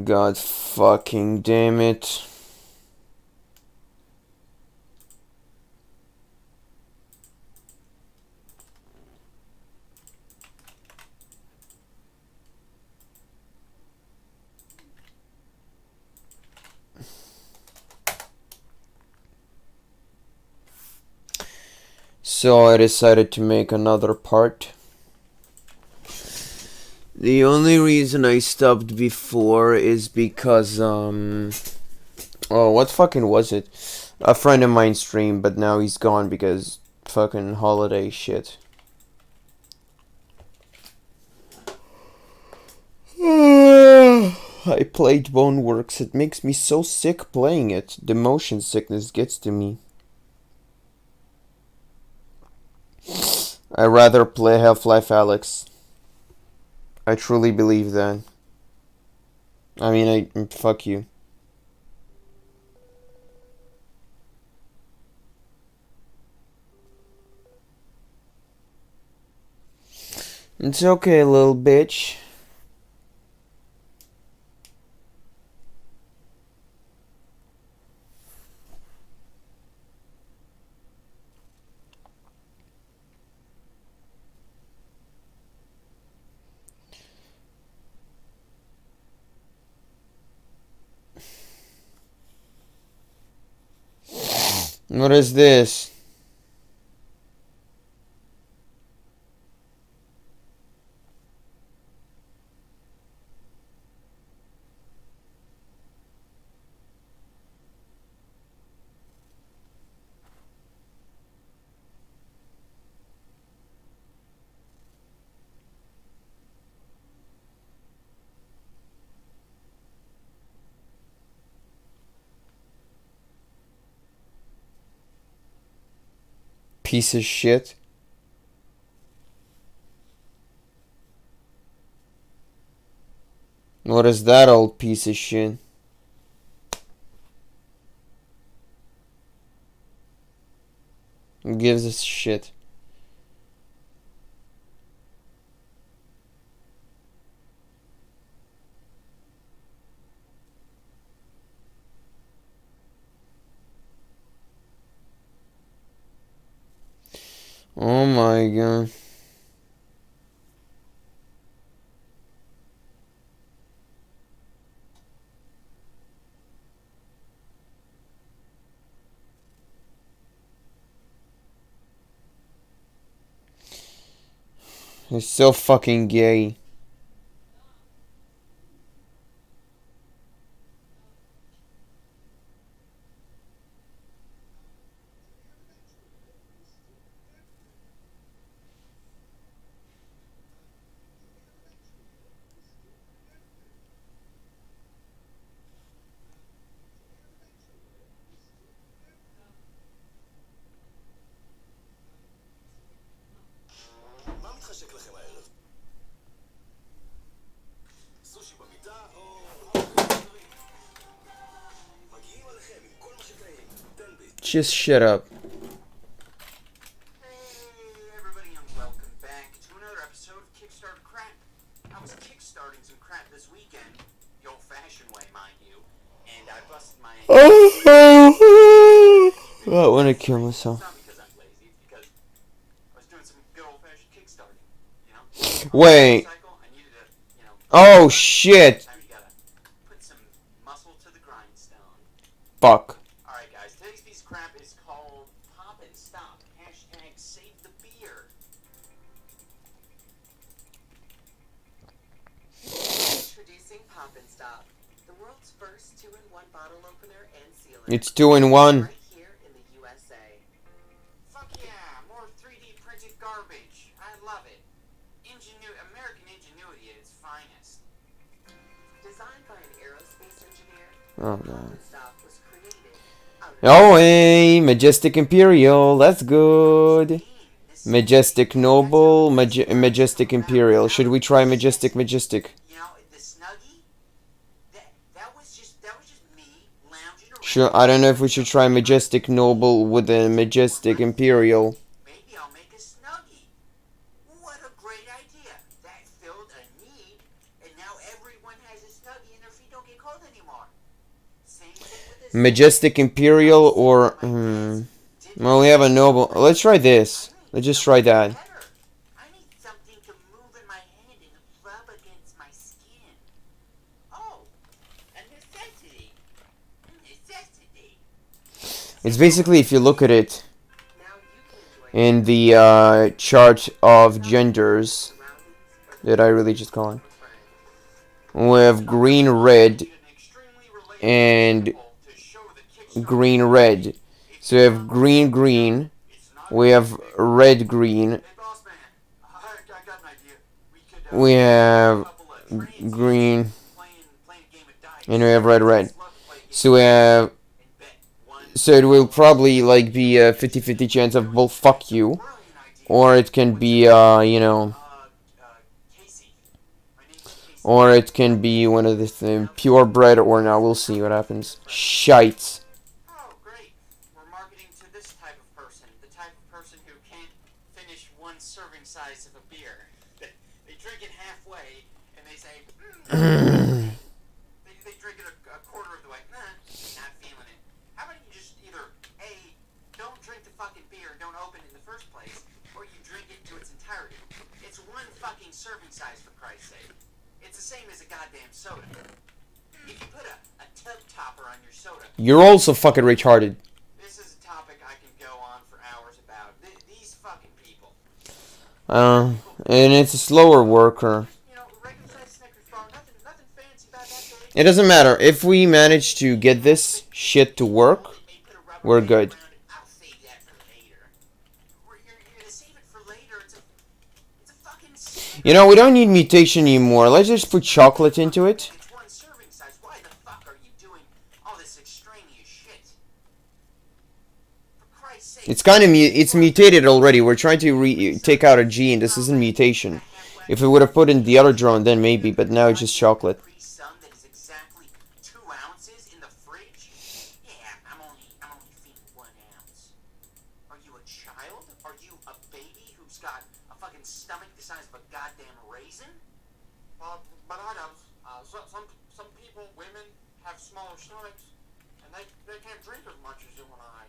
God fucking damn it. So I decided to make another part. The only reason I stopped before is because, oh, what fucking was it? A friend of mine streamed, but now he's gone because fucking holiday shit. I played Boneworks. It makes me so sick playing it. The motion sickness gets to me. I'd rather play Half-Life Alyx. I truly believe that. I mean, fuck you. It's okay, little bitch. What is this? Piece of shit. What is that old piece of shit? Who gives a shit? Oh my god. It's so fucking gay. Just shut up. Hey everybody and welcome back to another episode of Kickstarter Crap. I was kickstarting some crap this weekend, the old-fashioned way, mind you, and I busted my I want to kill myself. It's not because I'm lazy, it's because I was doing some good old-fashioned kickstarting, you know? Wait. I needed to, you know, Oh shit. sometimes you gotta put some muscle to the grindstone. Fuck. Alright guys, today's piece of crap is called Pop and Stop. Hashtag save the beer. Introducing Pop and Stop, the world's first 2-in-1 bottle opener and sealer. It's 2-in-1. Right here in the USA. Fuck yeah, more 3D printed garbage. I love it. American ingenuity at its finest. Designed by an aerospace engineer, Oh Pop god. and Stop was created out of Oh hey, Majestic Imperial, that's good. Majestic Noble, Majestic Imperial. Should we try Majestic? You know, the Snuggie, that was just me lounging around. Sure, I don't know if we should try Majestic Noble with a Majestic Imperial. Maybe I'll make a Snuggie. What a great idea. That filled a need And now everyone has a snuggie and their feet don't get cold anymore. Same thing with this. Majestic Imperial or well, we have a noble. Let's try this. Let's just try that. I need something to move in my hand and rub against my skin. Oh, a necessity. Necessity. It's basically, if you look at it in the chart of genders that I really just call it, we have green, red, and green, red. So we have green, green. We have red, green. We have green, and we have red, red. So we have. So it will probably like be a 50-50 chance of both fuck you, or it can be you know, or it can be one of the purebred, or now we'll see what happens. Shite. Oh, great. We're marketing to this type of person. The type of person who can't finish one serving size of a beer. They drink it halfway, and they say, they drink it a quarter of the way. Nah, not feeling it. How about you just either, A, don't drink the fucking beer, don't open it in the first place, or you drink it to its entirety. It's one fucking serving size, for Christ's sake. It's the same as a goddamn soda. If you put a tub topper on your soda... You're also fucking retarded. This is a topic I can go on for hours about. These fucking people. And it's a slower worker. You know, regular size Snickers bar, nothing fancy about that thing. It doesn't matter. If we manage to get this shit to work, we're good. I'll save that for later. You're gonna save it for later. It's a fucking Snickers. You know, we don't need mutation anymore. Let's just put chocolate into it. It's one serving size. Why the fuck are you doing all this extraneous shit? For Christ's sake. It's kind of it's mutated already. We're trying to take out a gene. This isn't mutation. If we would have put in the other drone, then maybe. But now it's just chocolate. That is exactly 2 ounces in the fridge. Yeah, I'm only feeding 1 ounce. Are you a child? Are you a baby who's got a fucking stomach the size of a goddamn raisin? But I know some people, women, have smaller stomachs, and they can't drink as much as you and I.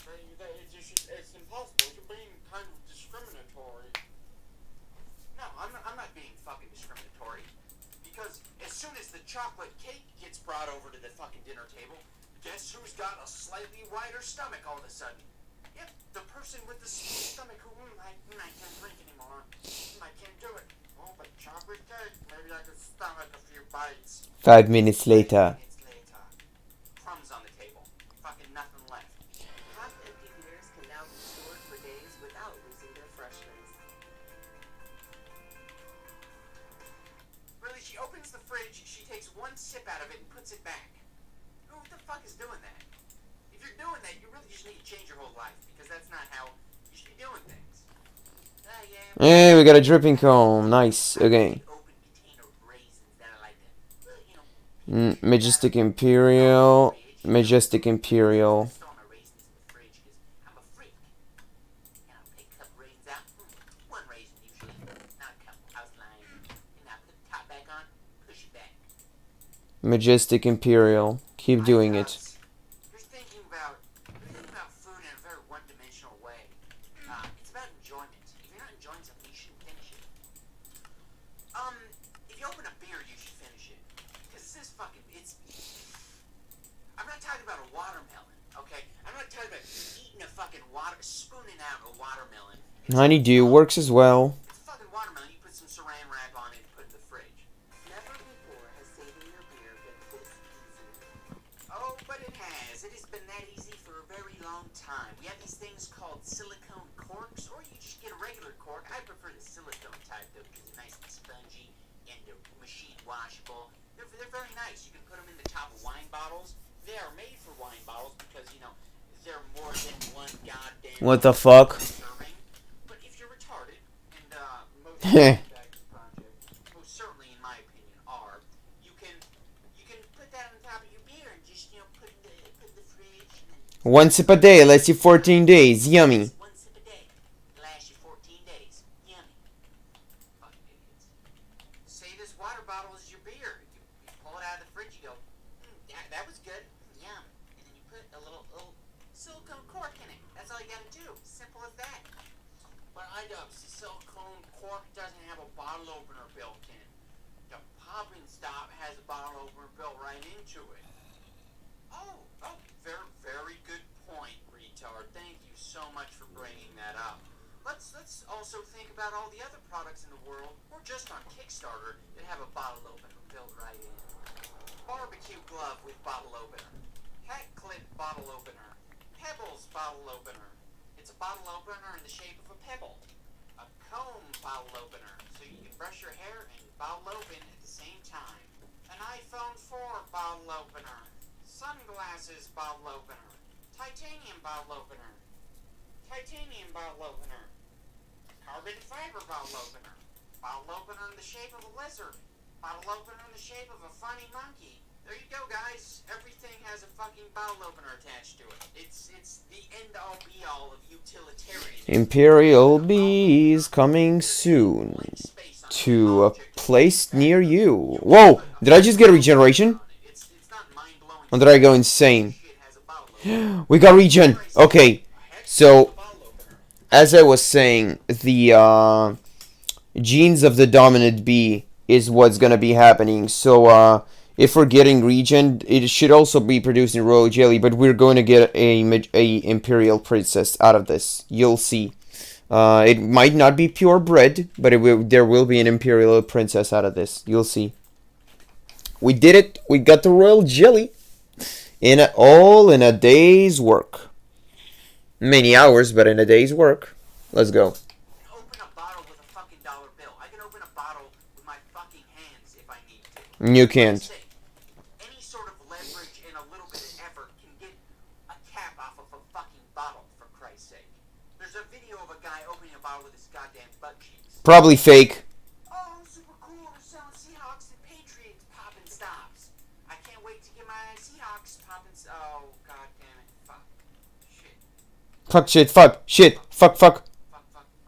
It's impossible. You're being kind of discriminatory. No, I'm not being fucking discriminatory. Because as soon as the chocolate cake gets brought over to the fucking dinner table, guess who's got a slightly wider stomach all of a sudden? Yep, the person with the small stomach who, I can't drink anymore. I can't do it. Oh, but chocolate cake, maybe I could stomach a few bites. 5 minutes later. Crumbs on the table. Fucking nothing left. Half-empty beers can now be stored for days without losing their freshness. Really, she opens the fridge, she takes 1 sip out of it and puts it back. Who the fuck is doing that? If you're doing that, you really just need to change your whole life, because that's not how you should be doing things. Hey, we got a dripping comb. Nice. Okay. Majestic Imperial. Majestic Imperial. Majestic Imperial. Keep doing it. You're thinking about food in a very one-dimensional way. It's about enjoyment. If you're not enjoying something, you shouldn't finish it. If you open a beer, you should finish it. Because this fucking, I'm not talking about a watermelon, okay? I'm not talking about eating a fucking spooning out a watermelon. Honeydew works as well. It's a fucking watermelon. You put some saran wrap on it and put it in the fridge. Never before has saving your beer been this easy. Oh, but it has. It has been that easy for a very long time. We have these things called silicone corks, or you just get a regular cork. I prefer the silicone type, though, because they're nice and spongy and they're machine washable. They're very nice. You can put them in the top of wine bottles. They are made for wine bottles because, you know, they're more than one goddamn... What the fuck? Serving. But if you're retarded, and most certainly, in my opinion, are, you can put that on top of your beer and just, you know, put it in the fridge. And 1 sip a day lasts you 14 days. Yummy. 1 sip a day lasts you 14 days. Yummy. Fucking idiots. say this water bottle is your beer. You pull it out of the fridge, you go, that was good, yum. And then you put a little silicone cork in it. That's all you gotta do. Simple as that. But iDubbbz, the silicone cork doesn't have a bottle opener built in. The popping stop has a bottle opener built right into it. Oh, very, very good point, retard. Thank you so much for bringing that up. Let's also think about all the other products in the world, or just on Kickstarter, that have a bottle opener built right in. Barbecue glove with bottle opener. Hat clip bottle opener. Pebbles bottle opener. It's a bottle opener in the shape of a pebble. A comb bottle opener, so you can brush your hair and bottle open at the same time. An iPhone 4 bottle opener. Sunglasses bottle opener. Titanium bottle opener. Titanium bottle opener. Carbon fiber bottle opener. Bottle opener in the shape of a lizard. Bottle opener in the shape of a funny monkey. There you go, guys. Everything has a fucking bottle opener attached to it. It's the end-all be-all of utilitarian. Imperial bees coming soon to a place near you. Whoa! Did I just get a regeneration? Or did I go insane? We got regen! Okay, so as I was saying, the genes of the dominant bee is what's gonna be happening. So if we're getting regen, it should also be producing royal jelly, but we're going to get a imperial princess out of this. You'll see. It might not be purebred, but there will be an imperial princess out of this. You'll see. We did it. We got the royal jelly all in a day's work. Many hours, but in a day's work. Let's go. Open a bottle with a fucking dollar bill. I can open a bottle with my fucking hands if I need to. You can't. Any sort of leverage and a little bit of effort can get a cap off of a fucking bottle, for Christ's sake. There's a video of a guy opening a bottle with his goddamn butt cheeks. Probably fake. Oh, super cool. We're selling Seahawks and Patriots popping stops. I can't wait to get my Seahawks popping. Oh, god damn it. Fuck. Shit. Fuck shit, fuck, shit, fuck. Fuck.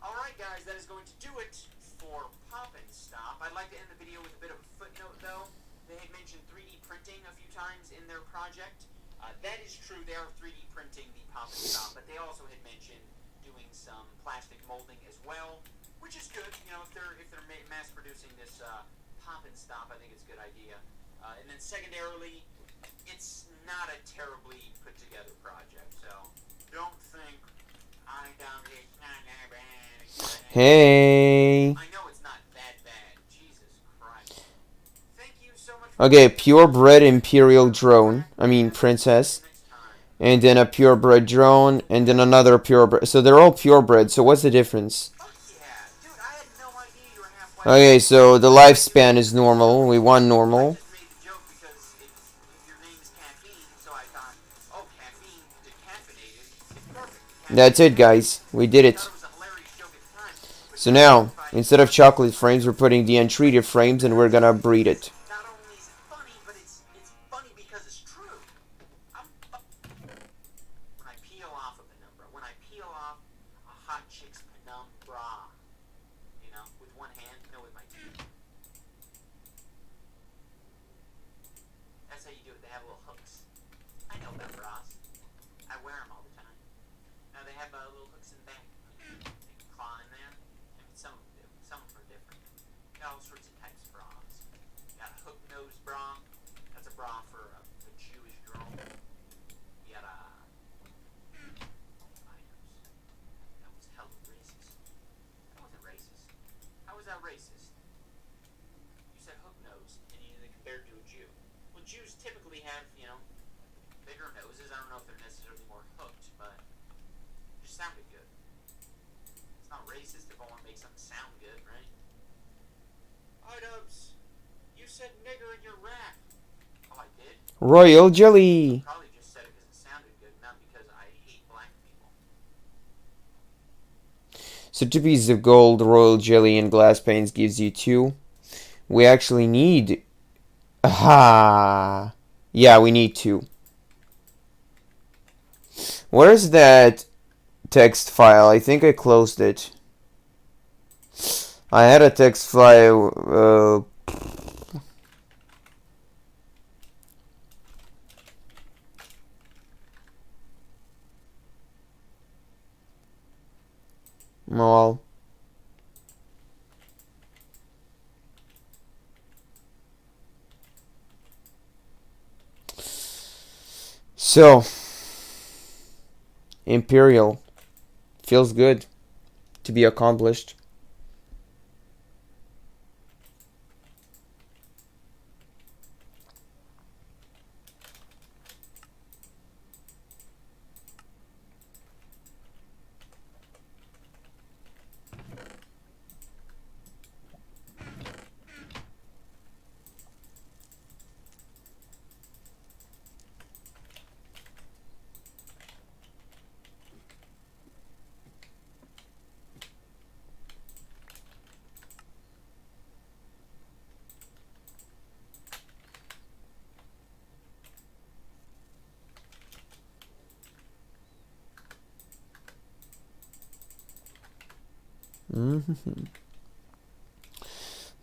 Alright, guys, that is going to do it for Pop and Stop. I'd like to end the video with a bit of a footnote, though. They had mentioned 3D printing a few times in their project. That is true, they are 3D printing the Pop and Stop, but they also had mentioned doing some plastic molding as well, which is good. You know, if they're mass producing this Pop and Stop, I think it's a good idea. And then secondarily, it's not a terribly put together project, so don't think I don't. It's not that bad. Hey. I know it's not that bad. Jesus Christ. Thank you so much. Okay, purebred imperial drone. I mean princess. And then a purebred drone. And then another purebred. So they're all purebred. So what's the difference? Fuck yeah. Dude, I had no idea you were halfway. Okay, so the lifespan is normal. We want normal. I just made the joke because your name is caffeine, so I thought, oh, caffeine, decaffeinated. It's perfect. That's it, guys. We did I it. thought it was a hilarious joke at the time. But So now, instead of chocolate frames, we're putting the untreated frames and we're gonna breed it. not only is it funny, but it's funny because it's true. When I peel off a penumbra, when I peel off a hot chick's penumbra, you know, with one hand, no, with my two. That's how you do it. They have little hooks. I know about bras. I wear them all the time. Now they have little hooks in the back. They can claw in there. I mean, some of them do. Some of them are different. Got all sorts of types of bras. Got a hook nose bra. That's a bra for a Jewish girl. You got a that was hella racist. That wasn't racist. How was that racist? You said hook nose and you compared to a Jew. Well, Jews typically have, you know, bigger noses. I don't know if they're necessarily more hooked, but it just sounded good. It's not racist if I want to make something sound good, right? iDubbbz, you said nigger in your rap. Oh, I did? Royal jelly. Probably just said it because it sounded good, not because I hate black people. So 2 pieces of gold, royal jelly, and glass panes gives you 2. We actually need... Aha! Yeah, we need 2. Where's that text file? I think I closed it. I had a text file Well. So, Imperial. Feels good to be accomplished.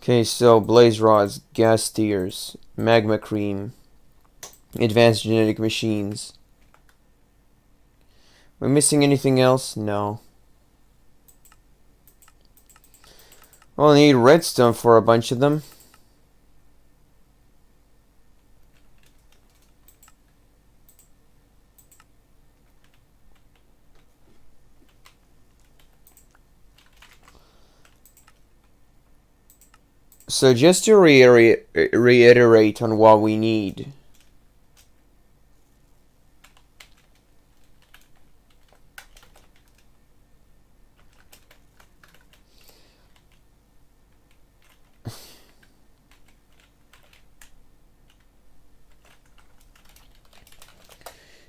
Okay, so blaze rods, gas tiers, magma cream, advanced genetic machines. Am I missing anything else? No. Well, I need redstone for a bunch of them. So just to reiterate on what we need.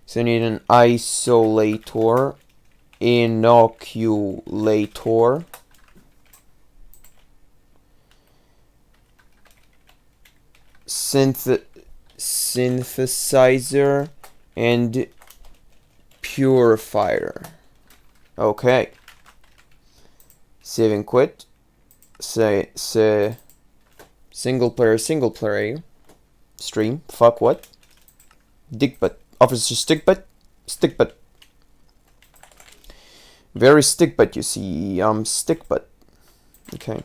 So I need an isolator, inoculator, synthesizer, and purifier. Okay. Save and quit. Say single player stream. Fuck what? Dick butt. Officer stick butt. Stick butt. Very stick butt, you see. Stick butt. Okay.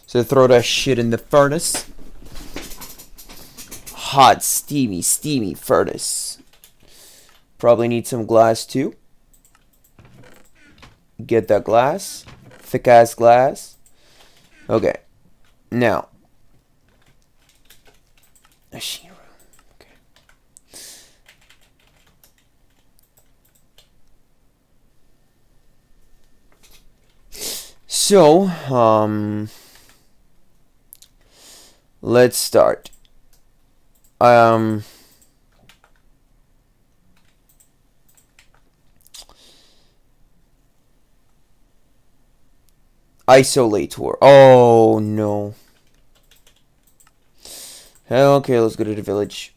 So throw that shit in the furnace. Hot, steamy furnace. Probably need some glass too. Get that glass. Thick ass glass. Okay. Now. Machine room. Okay. So, let's start. Isolator. Oh no. Okay, let's go to the village.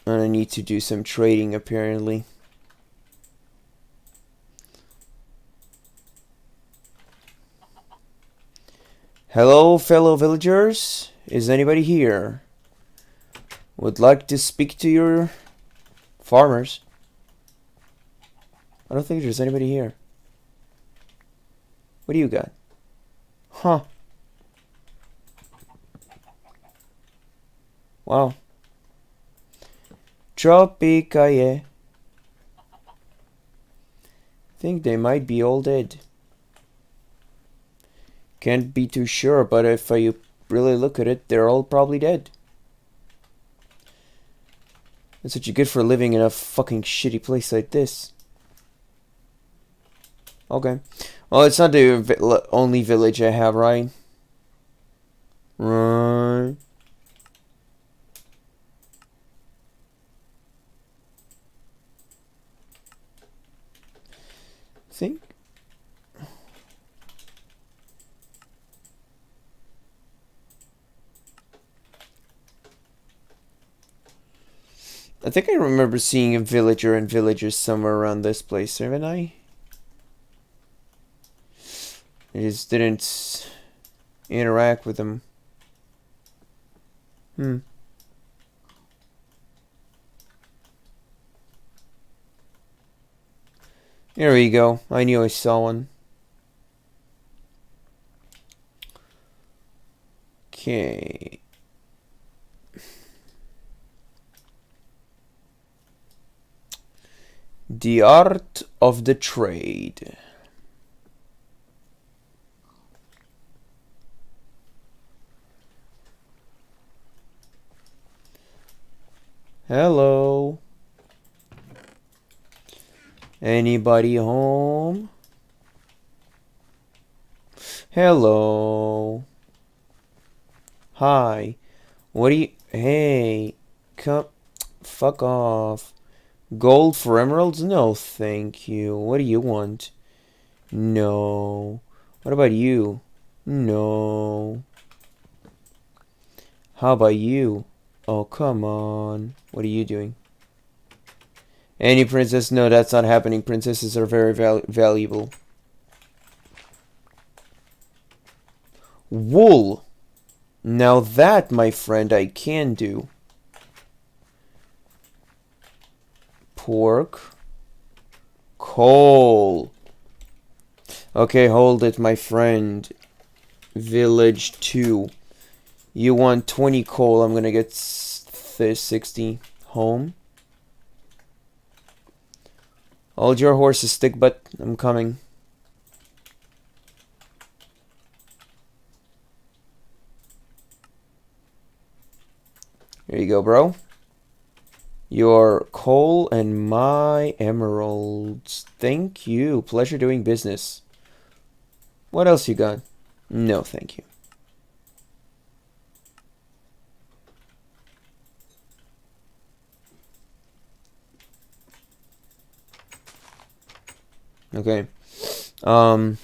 And I need to do some trading apparently. Hello, fellow villagers. Is anybody here? Would like to speak to your farmers. I don't think there's anybody here. What do you got? Huh. Wow. Tropicaye. Think they might be all dead. Can't be too sure, but if you really look at it, they're all probably dead. That's what you get for living in a fucking shitty place like this. Okay. Well, it's not the only village I have, right? Right. Think. I think I remember seeing a villager and villagers somewhere around this place, haven't I? I just didn't interact with them. Here we go. I knew I saw one. Okay. The art of the trade. Hello. Anybody home? Hello. Hi. What do you... Hey. Come... Fuck off. Gold for emeralds? No, thank you. What do you want? No. What about you? No. How about you? Oh, come on. What are you doing? Any princess? No, that's not happening. Princesses are very valuable. Wool. Now that, my friend, I can do. Pork. Coal. Okay, hold it, my friend. Village 2. You want 20 coal. I'm gonna get 60 home. Hold your horses, stick butt. I'm coming. Here you go, bro. Your coal and my emeralds. Thank you. Pleasure doing business. What else you got? No, thank you. Okay. Let's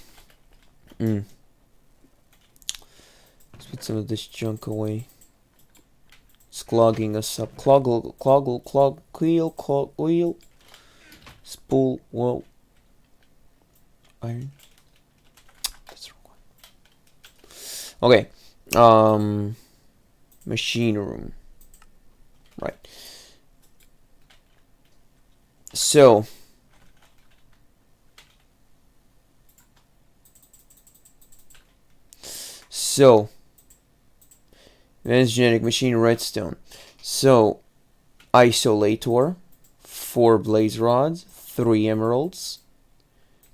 put some of this junk away. It's clogging us up. Cloggle, wheel. Spool, whoa. Iron. That's the wrong one. Okay. Machine room. Right. So. Advanced genetic machine redstone. So, isolator, 4 blaze rods, 3 emeralds.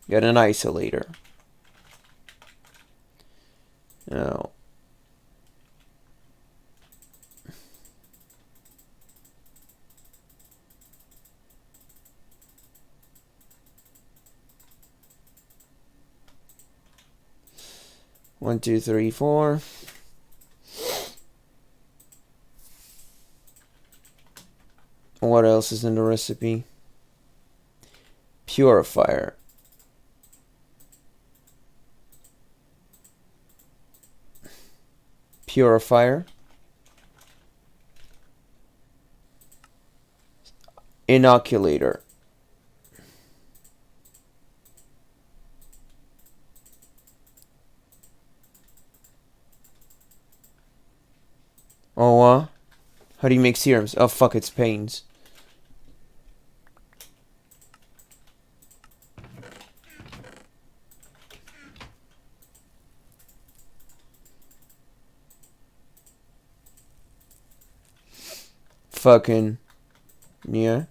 Got an isolator. Now, one, two, three, four. What else is in the recipe? Purifier. Purifier. Inoculator. Oh, how do you make serums? Oh, fuck, it's pains. Fucking yeah.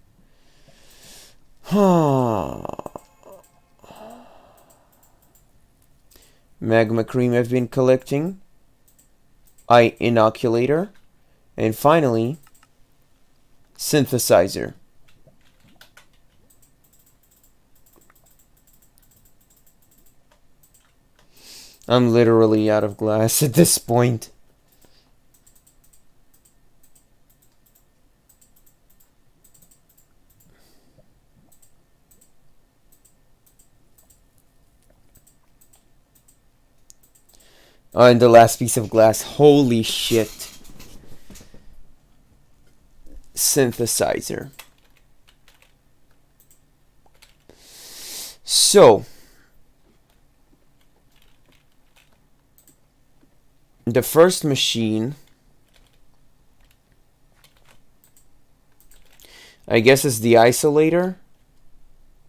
Magma cream I've been collecting. Inoculator. And finally, Synthesizer. I'm literally out of glass at this point. Oh, and the last piece of glass. Holy shit. Synthesizer. So, the first machine, I guess, is the isolator.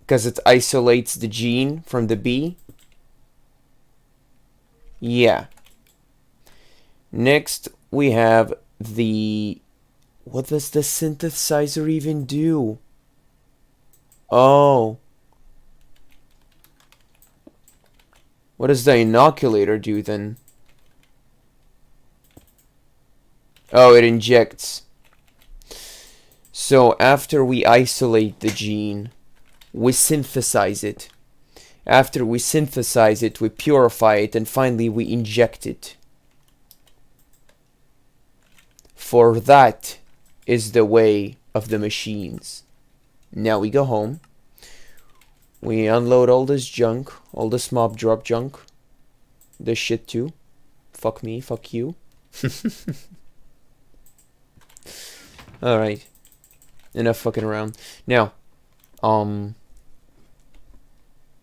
because it isolates the gene from the B. Yeah. Next, we have the... What does the synthesizer even do? Oh. What does the inoculator do then? Oh, it injects. So after we isolate the gene, we synthesize it. After we synthesize it, we purify it, and finally we inject it. For that is the way of the machines. Now we go home. We unload all this junk, all this mob drop junk. This shit too. Fuck me, fuck you. Alright. Enough fucking around. Now,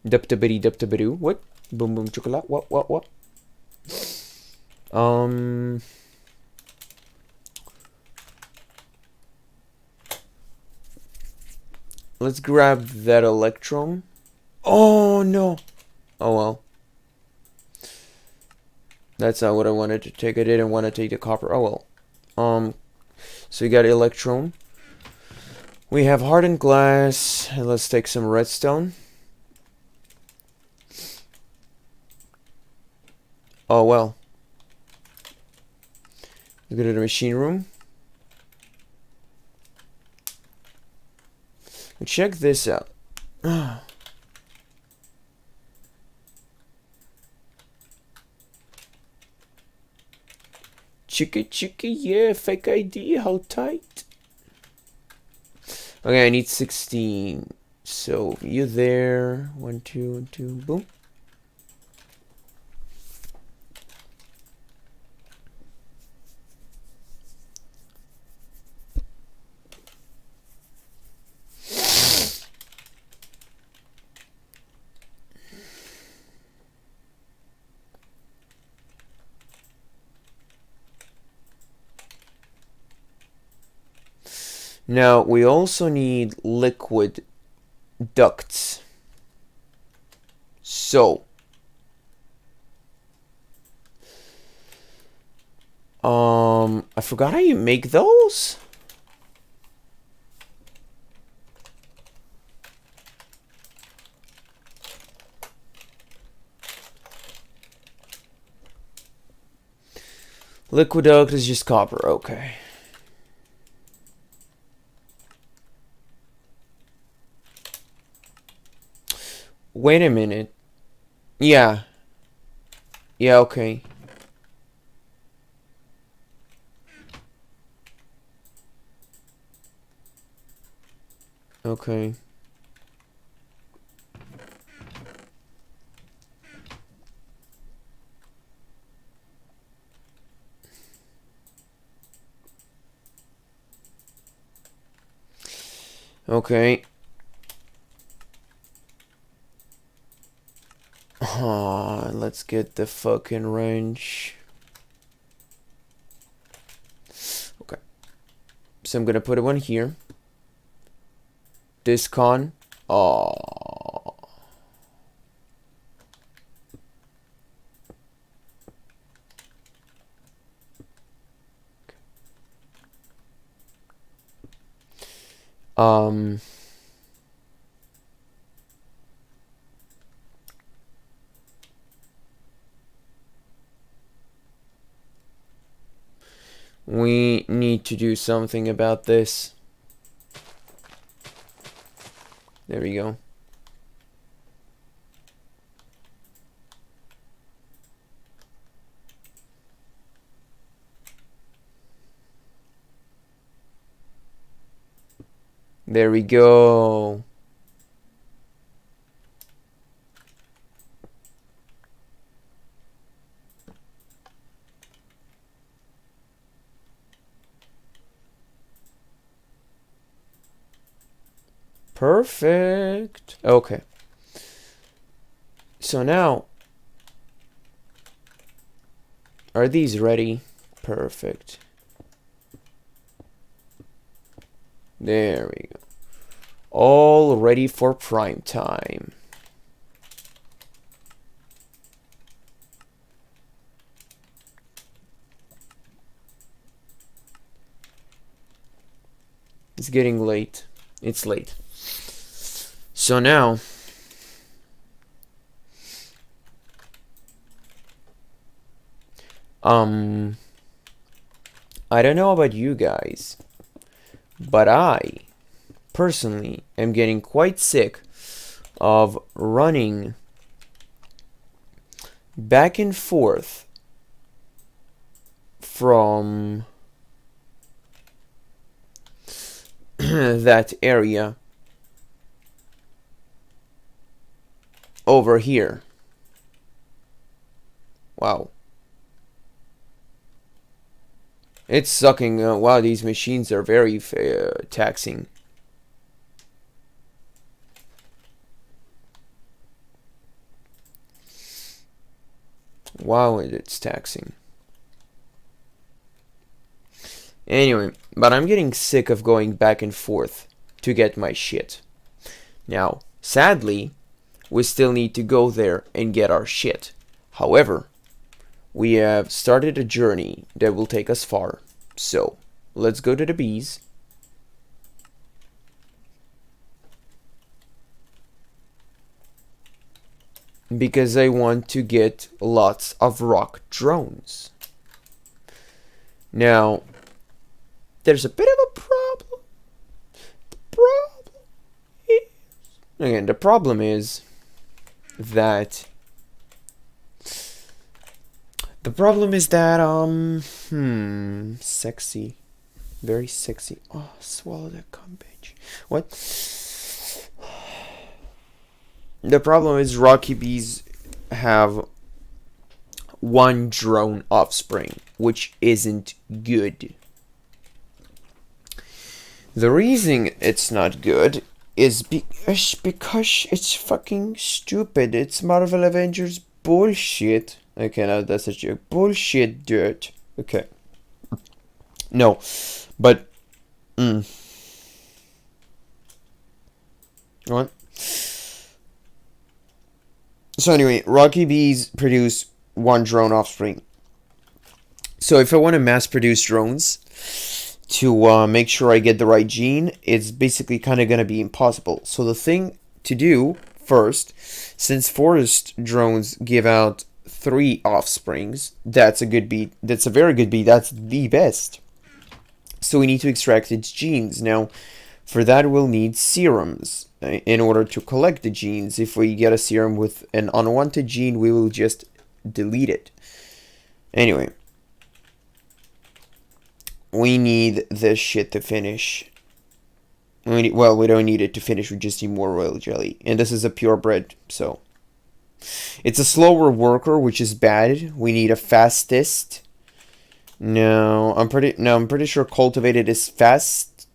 dup-da-biddy-dup-da-bidoo. What? Boom boom chocolate. What? Let's grab that electrum. Oh no. Oh well. That's not what I wanted to take. I didn't want to take the copper. Oh well. So we got electrum. We have hardened glass. And let's take some redstone. Oh well. Let's go to the machine room. Check this out. Chicky, yeah, fake ID, how tight? Okay, I need 16. So, you there. 1, 2, 1, 2, boom. Now, we also need liquid ducts. So, I forgot how you make those. Liquid duct is just copper, okay. Wait a minute. Yeah. Yeah, okay. Okay. Okay. Let's get the fucking wrench. Okay. So I'm gonna put one here. Discon. Oh. We need to do something about this. There we go. There we go. Perfect. Okay. So now, are these ready? Perfect. There we go. all ready for prime time. It's getting late. It's late. So now, I don't know about you guys, but I personally am getting quite sick of running back and forth from that area over here. Wow. It's sucking. Wow, these machines are very taxing. Wow, it's taxing. Anyway, but I'm getting sick of going back and forth to get my shit. Now, sadly, we still need to go there and get our shit. However, we have started a journey that will take us far. So, let's go to the bees. Because I want to get lots of rock drones. Now, there's a bit of a problem. The problem is that sexy. Very sexy. Oh, swallow that cum, bitch. What? The problem is Rocky Bees have one drone offspring, which isn't good. The reason it's not good is because it's fucking stupid. It's Marvel Avengers bullshit. Okay, now that's a joke. Bullshit dirt. Okay. No, but what? So anyway, Rocky Bees produce one drone offspring. So if I want to mass produce drones to make sure I get the right gene, it's basically kind of going to be impossible. So the thing to do first, since forest drones give out 3 offsprings, that's a good beat. That's a very good beat. That's the best. So we need to extract its genes. Now, for that we'll need serums in order to collect the genes. If we get a serum with an unwanted gene, we will just delete it. Anyway, we need this shit to finish. Well, we don't need it to finish, we just need more royal jelly. And this is a purebred, so it's a slower worker, which is bad. We need a fastest. No, I'm pretty sure cultivated is fast.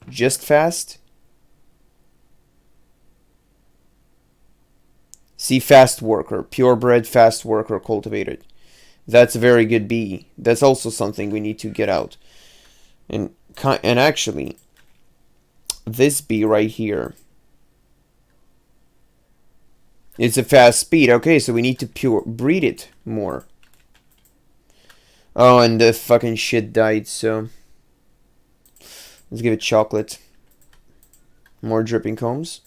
Just fast. See, fast worker, purebred, fast worker, cultivated. That's a very good bee. That's also something we need to get out. And actually, this bee right here, it's a fast speed. Okay, so we need to breed it more. Oh, and the fucking shit died, so let's give it chocolate. More dripping combs.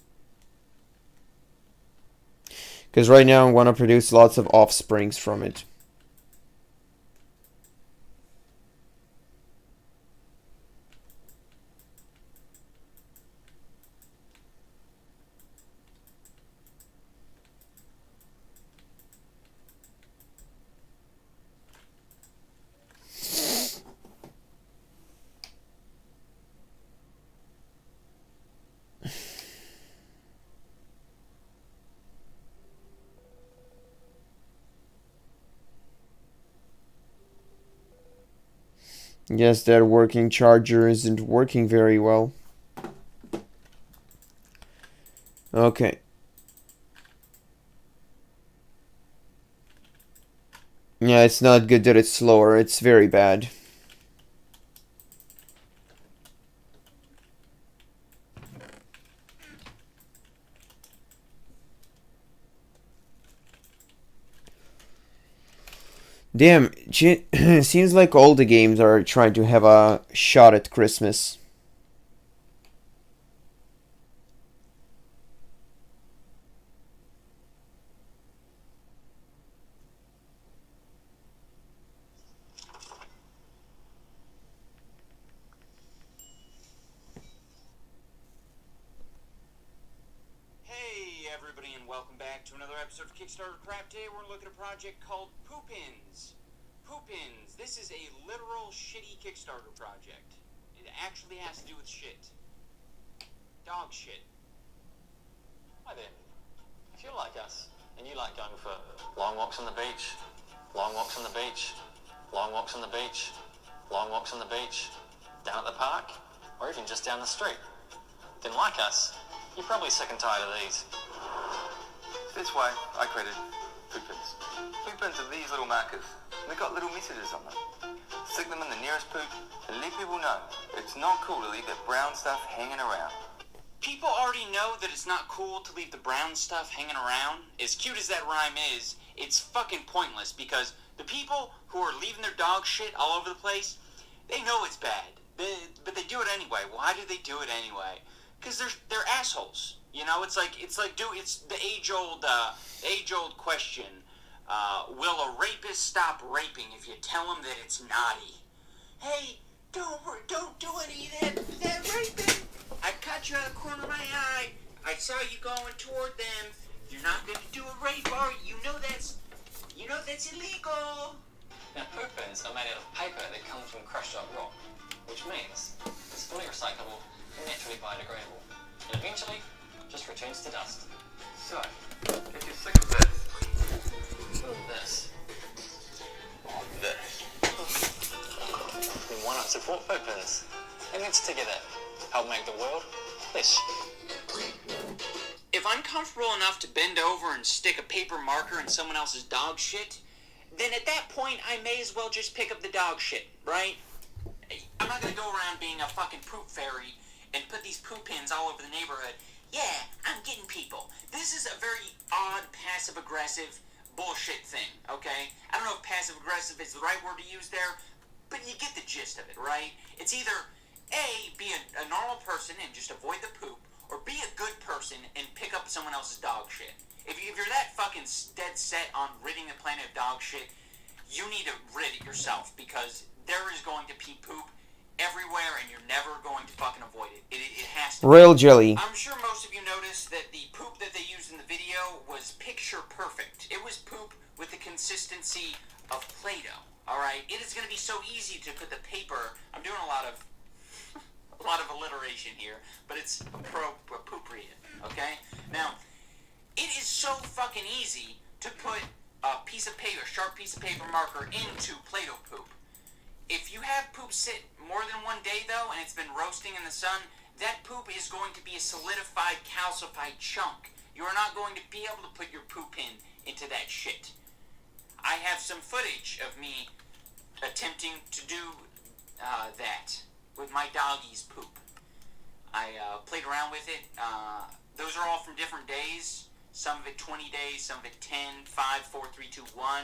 Because right now I want to produce lots of offsprings from it. Yes, that working charger isn't working very well. Okay. Yeah, it's not good that it's slower. It's very bad. Damn, seems like all the games are trying to have a shot at Christmas. Hey everybody, and welcome back to another episode of Kickstarter Crap. Today we're looking at a project called Poopins. Poopins. This is a literal shitty Kickstarter project. It actually has to do with shit. Dog shit. Hi there. If you're like us, and you like going for long walks on the beach, long walks on the beach, long walks on the beach, long walks on the beach, down at the park, or even just down the street, then like us, you're probably sick and tired of these. That's why I created poopins. Poopins are these little markers, and they've got little messages on them. Stick them in the nearest poop and let people know it's not cool to leave that brown stuff hanging around. People already know that it's not cool to leave the brown stuff hanging around. As cute as that rhyme is, it's fucking pointless because the people who are leaving their dog shit all over the place, they know it's bad, but they do it anyway. Why do they do it anyway? Because they're assholes. You know, it's the age-old question. Will a rapist stop raping if you tell him that it's naughty? Hey, don't do any of that raping. I caught you out of the corner of my eye. I saw you going toward them. You're not going to do a rape, are you? You know that's illegal. Now, poopins are made out of paper that comes from crushed up rock, which means it's fully recyclable and naturally biodegradable, and eventually just returns to dust. So, if you're sick of This. Then why not support poopins? And let's together help make the world less. If I'm comfortable enough to bend over and stick a paper marker in someone else's dog shit, then at that point I may as well just pick up the dog shit, right? I'm not gonna go around being a fucking poop fairy and put these poop pins all over the neighborhood. Yeah, I'm getting people. This is a very odd, passive-aggressive bullshit thing, okay? I don't know if passive-aggressive is the right word to use there, but you get the gist of it, right? It's either A, be a normal person and just avoid the poop, or be a good person and pick up someone else's dog shit. If you're that fucking dead set on ridding the planet of dog shit, you need to rid it yourself, because there is going to be poop everywhere and you're never going to fucking avoid it. It has to. Royal jelly. I'm sure most of you noticed that the poop that they used in the video was picture perfect. It was poop with the consistency of Play-Doh. Alright? It is going to be so easy to put the paper. I'm doing a lot of alliteration here, but it's appropriate. Okay? Now, it is so fucking easy to put a piece of paper, a sharp piece of paper marker into Play-Doh poop. If you have poop sit more than one day, though, and it's been roasting in the sun, that poop is going to be a solidified, calcified chunk. You are not going to be able to put your poop into that shit. I have some footage of me attempting to do that with my doggy's poop. I played around with it. Those are all from different days. Some of it 20 days, some of it 10, 5, 4, 3, 2, 1.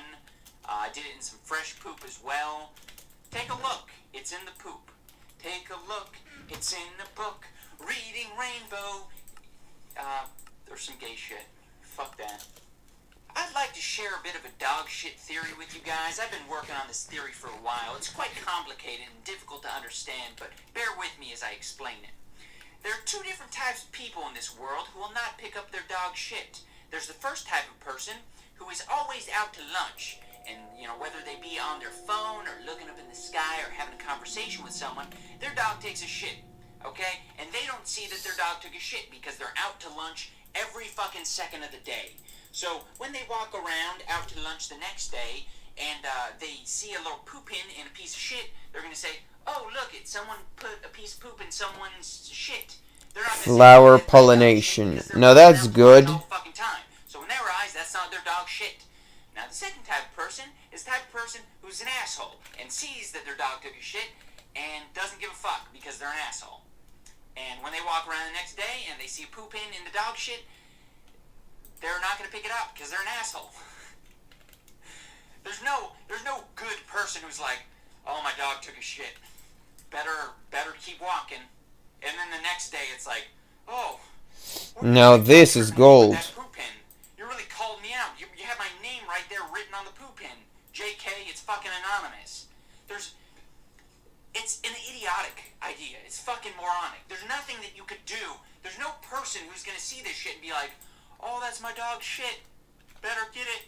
I did it in some fresh poop as well. Take a look. It's in the poop. Take a look. It's in the book. Reading Rainbow. There's some gay shit. Fuck that. I'd like to share a bit of a dog shit theory with you guys. I've been working on this theory for a while. It's quite complicated and difficult to understand, but bear with me as I explain it. There are two different types of people in this world who will not pick up their dog shit. There's the first type of person who is always out to lunch. And, whether they be on their phone or looking up in the sky or having a conversation with someone, their dog takes a shit, okay? And they don't see that their dog took a shit because they're out to lunch every fucking second of the day. So when they walk around out to lunch the next day and they see a little poop in a piece of shit, they're going to say, oh, look, someone put a piece of poop in someone's shit. They're not gonna Flower say, pollination. Now that's good. all the fucking time. So in their eyes, that's not their dog shit. Now, the second type of person is the type of person who's an asshole and sees that their dog took a shit and doesn't give a fuck because they're an asshole. And when they walk around the next day and they see a poop in the dog shit, they're not going to pick it up because they're an asshole. There's no good person who's like, oh, my dog took a shit. Better keep walking. And then the next day it's like, oh. Now this is gold. That poop pin. You really called me out. You have my name right there written on the poop pin. JK, it's fucking anonymous. It's an idiotic idea. It's fucking moronic. There's nothing that you could do. There's no person who's gonna see this shit and be like, oh, that's my dog's shit. Better get it.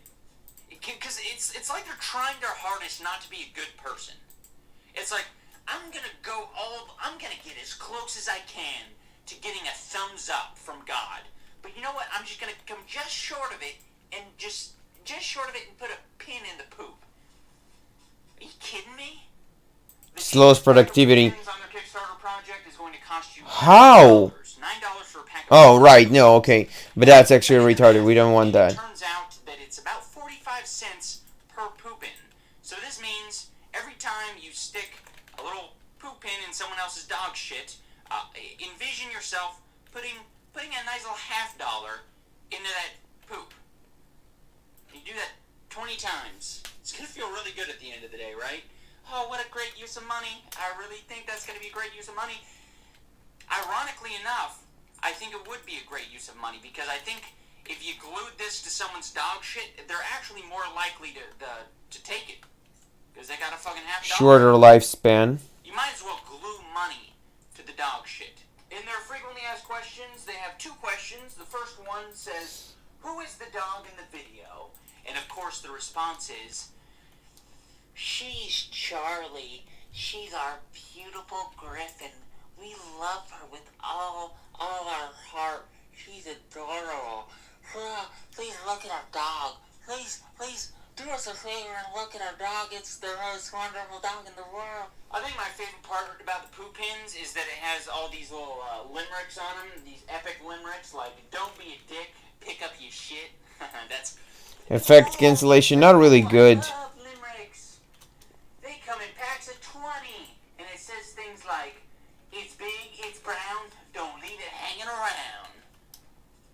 Because it's like they're trying their hardest not to be a good person. It's like, I'm gonna get as close as I can to getting a thumbs up from God. But you know what? I'm just gonna come just short of it and just short of it and put a pin in the poop. Are you kidding me? The Slowest productivity. on their Kickstarter project is going to cost you How? $9 for a pack of Oh, right. No, okay. But that's actually retarded. We don't want that. It turns out that it's about 45 cents per poop in. So this means every time you stick a little poop in someone else's dog shit, envision yourself putting a nice little $half into that poop. You do that 20 times. It's going to feel really good at the end of the day, right? Oh, what a great use of money. I really think that's going to be a great use of money. Ironically enough, I think it would be a great use of money because I think if you glued this to someone's dog shit, they're actually more likely to take it because they got a fucking $half. Shorter lifespan. You might as well glue money to the dog shit. In their frequently asked questions, they have two questions. The first one says, who is the dog in the video? And of course the response is, she's Charlie. She's our beautiful Griffin. We love her with all our heart. She's adorable. Please look at our dog. Please do us a favor and look at our dog. It's the most wonderful dog in the world. I think my favorite part about the poop pins is that it has all these little limericks on them. These epic limericks like, don't be a dick, pick up your shit. That's... Effect cancellation, not really good. I love limericks. They come in packs of 20. And it says things like, it's big, it's brown, don't leave it hanging around.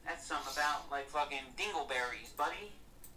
That's something about, like, fucking dingleberries, buddy.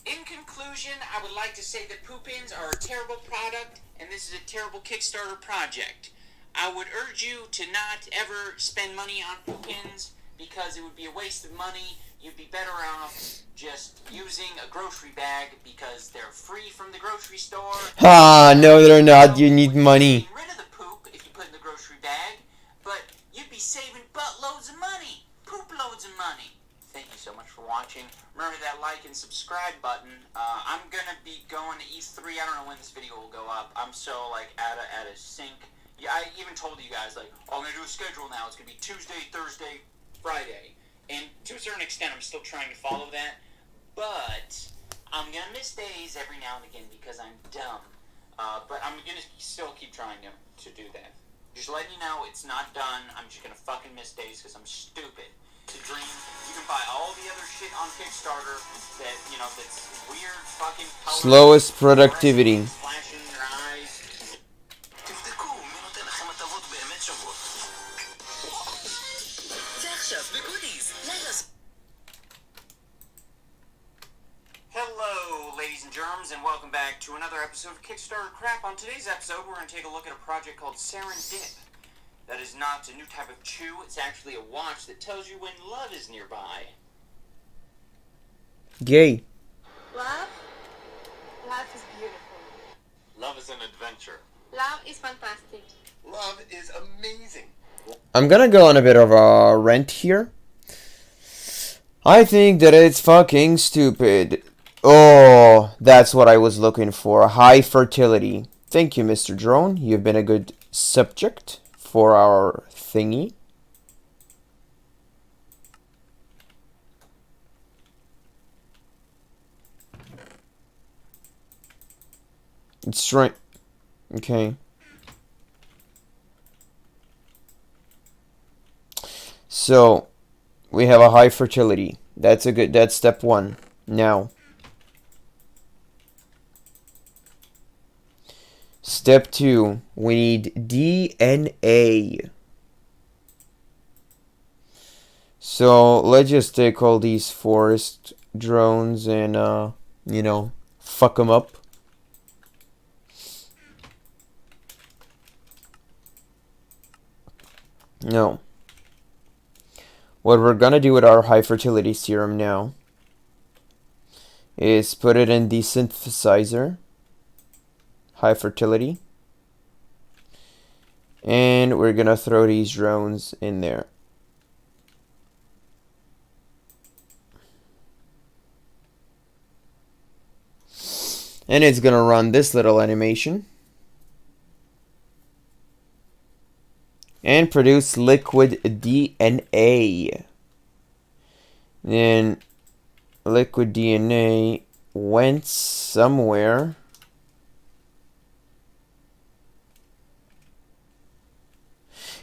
In conclusion, I would like to say that poop pins are a terrible product, and this is a terrible Kickstarter project. I would urge you to not ever spend money on poop pins, because it would be a waste of money. You'd be better off just using a grocery bag, because they're free from the grocery store. Ah, no they're not. You need money. Get rid of the poop if you put in the grocery bag, but you'd be saving buttloads of money. Poop loads of money. Thank you so much for watching. Remember that like and subscribe button. I'm gonna be going to E3. I don't know when this video will go up. I'm so like out of sync. Yeah, I even told you guys like, oh, I'm gonna do a schedule now. It's gonna be Tuesday, Thursday, Friday, and to a certain extent, I'm still trying to follow that. But I'm gonna miss days every now and again because I'm dumb. But I'm gonna still keep trying to do that. Just letting you know, it's not done. I'm just gonna fucking miss days because I'm stupid. To dream, you can buy all the other shit on Kickstarter that, you know, that's weird fucking colors, Slowest productivity. flashing in your eyes. תבדקו, מי נותן לכם הטבות באמת שוות. ועכשיו בגודיז, לילה Hello, ladies and germs, and welcome back to another episode of Kickstarter Crap. On today's episode, we're going to take a look at a project called Serum. That is not a new type of chew, it's actually a watch that tells you when love is nearby. Gay. Love? Love is beautiful. Love is an adventure. Love is fantastic. Love is amazing. I'm gonna go on a bit of a rant here. I think that it's fucking stupid. Oh, that's what I was looking for. High fertility. Thank you, Mr. Drone. You've been a good subject for our thingy. It's right. Okay. So, we have a high fertility. That's step one. Now, step 2, we need DNA. So let's just take all these forest drones and, you know, fuck them up. No. What we're gonna do with our high fertility serum now is put it in the synthesizer, high fertility, and we're gonna throw these drones in there. And it's gonna run this little animation and produce liquid DNA. Then liquid DNA went somewhere.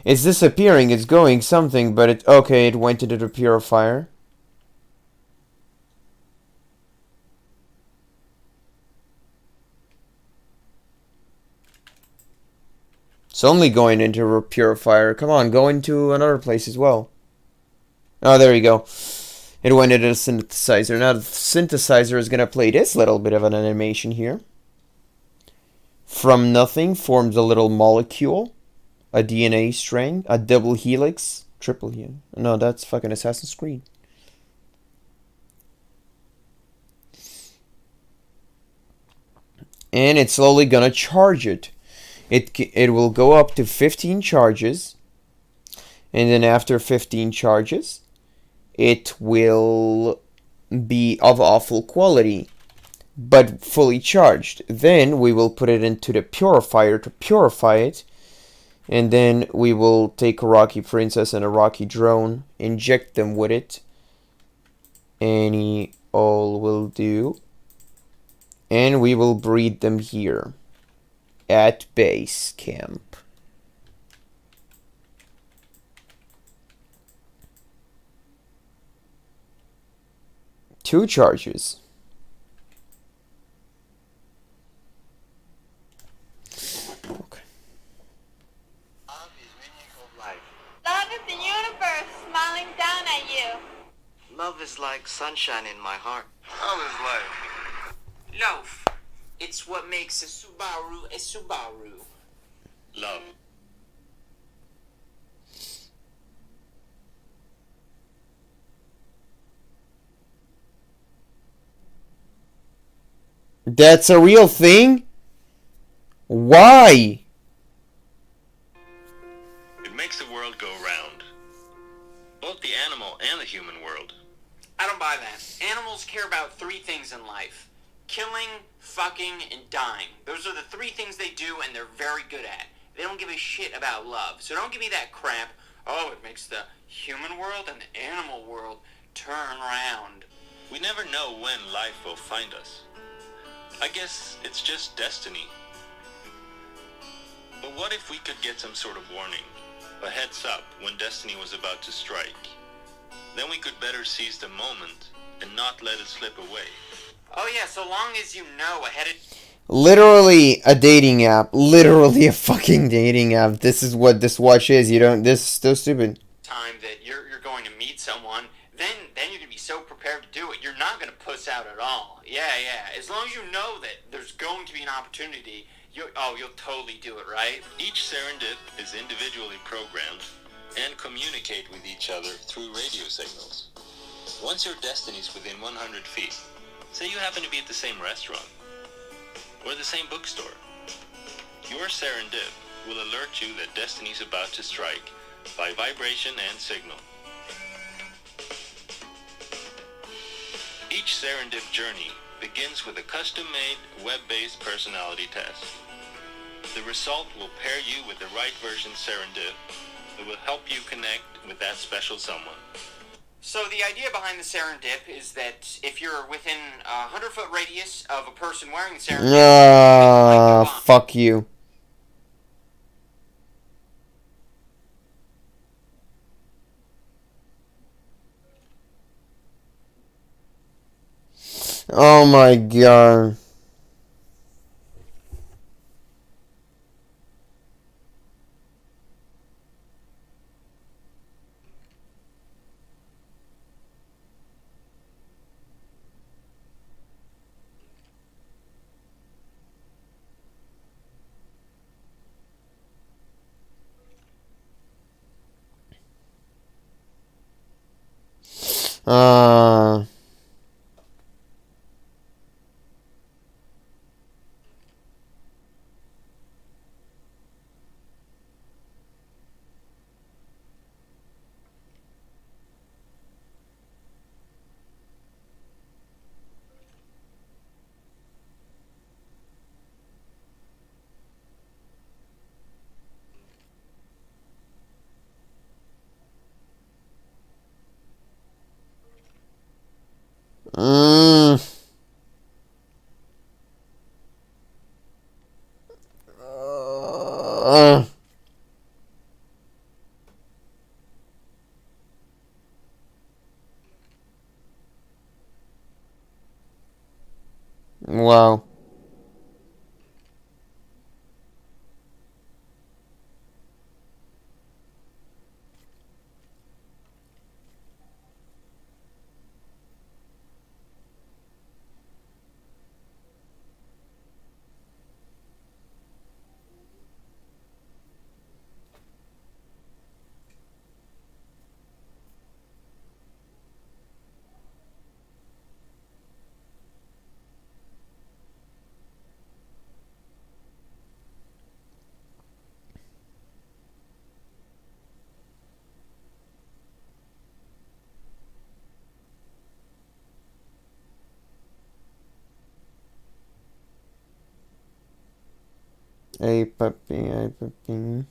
It's disappearing, it's going something, but it, okay, it went into the purifier. It's only going into a purifier. Come on, go into another place as well. Oh, there you go. It went into the synthesizer. Now the synthesizer is going to play this little bit of an animation here. From nothing forms a little molecule. A DNA strand. A double helix. Triple helix. No, that's fucking Assassin's Creed. And it's slowly going to charge it. It will go up to 15 charges, and then after 15 charges it will be of awful quality but fully charged. Then we will put it into the purifier to purify it, and then we will take a Rocky Princess and a Rocky Drone, inject them with it. Any all will do, and we will breed them here at base camp. Two charges. Okay. Love is meaningful life. Love is the universe smiling down at you. Love is like sunshine in my heart. Love is life. Loaf. It's what makes a Subaru a Subaru. Love. That's a real thing? Why? It makes the world go round. Both the animal and the human world. I don't buy that. Animals care about three things in life: killing, fucking, and dying. Those are the three things they do, and they're very good at. They don't give a shit about love. So don't give me that crap. Oh, it makes the human world and the animal world turn around. We never know when life will find us. I guess it's just destiny. But what if we could get some sort of warning, a heads up when destiny was about to strike? Then we could better seize the moment and not let it slip away. Oh yeah, so long as you know ahead of Literally a dating app. Literally a fucking dating app. This is what this watch is. You don't. This is so stupid. time that you're going to meet someone, then you're gonna be so prepared to do it. You're not gonna puss out at all. Yeah. As long as you know that there's going to be an opportunity, you'll totally do it, right? Each serendip is individually programmed and communicate with each other through radio signals. Once your destiny's within 100 feet, say you happen to be at the same restaurant or the same bookstore, your serendip will alert you that destiny's about to strike by vibration and signal. Each serendip journey begins with a custom-made web-based personality test. The result will pair you with the right version serendip that will help you connect with that special someone. So the idea behind the serendip is that if you're within a 100-foot radius of a person wearing the serendip, Fuck you. Oh my god. Uh, mm, uh, wow. Hey puppy, hey puppy.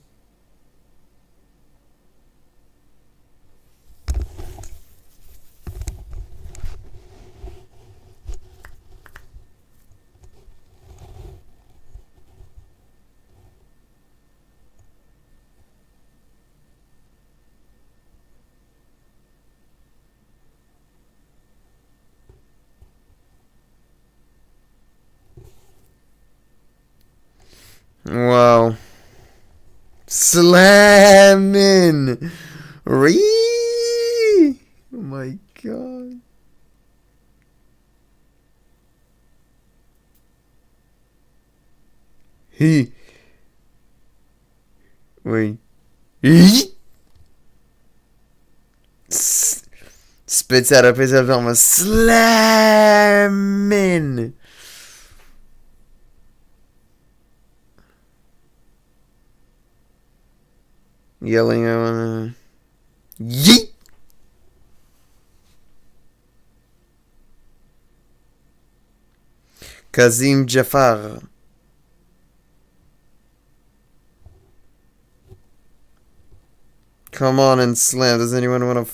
Wow. Slamming! Ree! Oh my god. He. Wait. He. Spits out a piece of almost slamming. Yelling, I wanna. Yeet! Kazim Jafar. Come on and slam. Does anyone want to?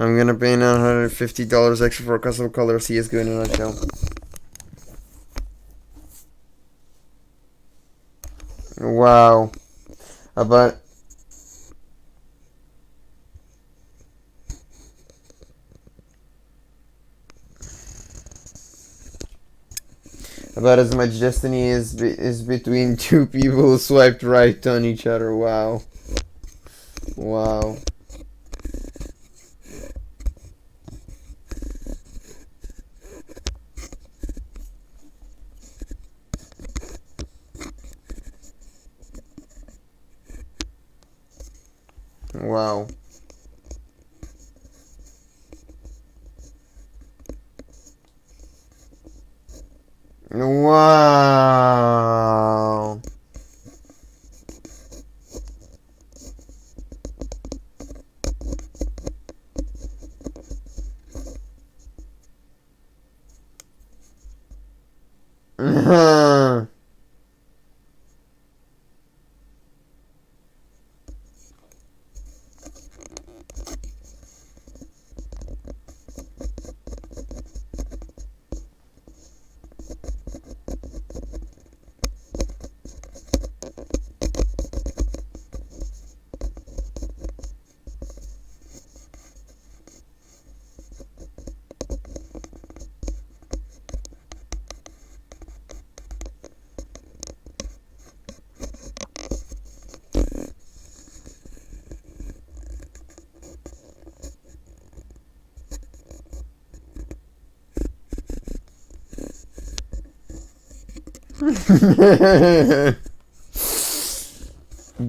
I'm gonna pay $950 extra for a custom color CSGO in a nutshell. Wow. About as much destiny is between two people who swiped right on each other. Wow. Wow. Wow. Wow.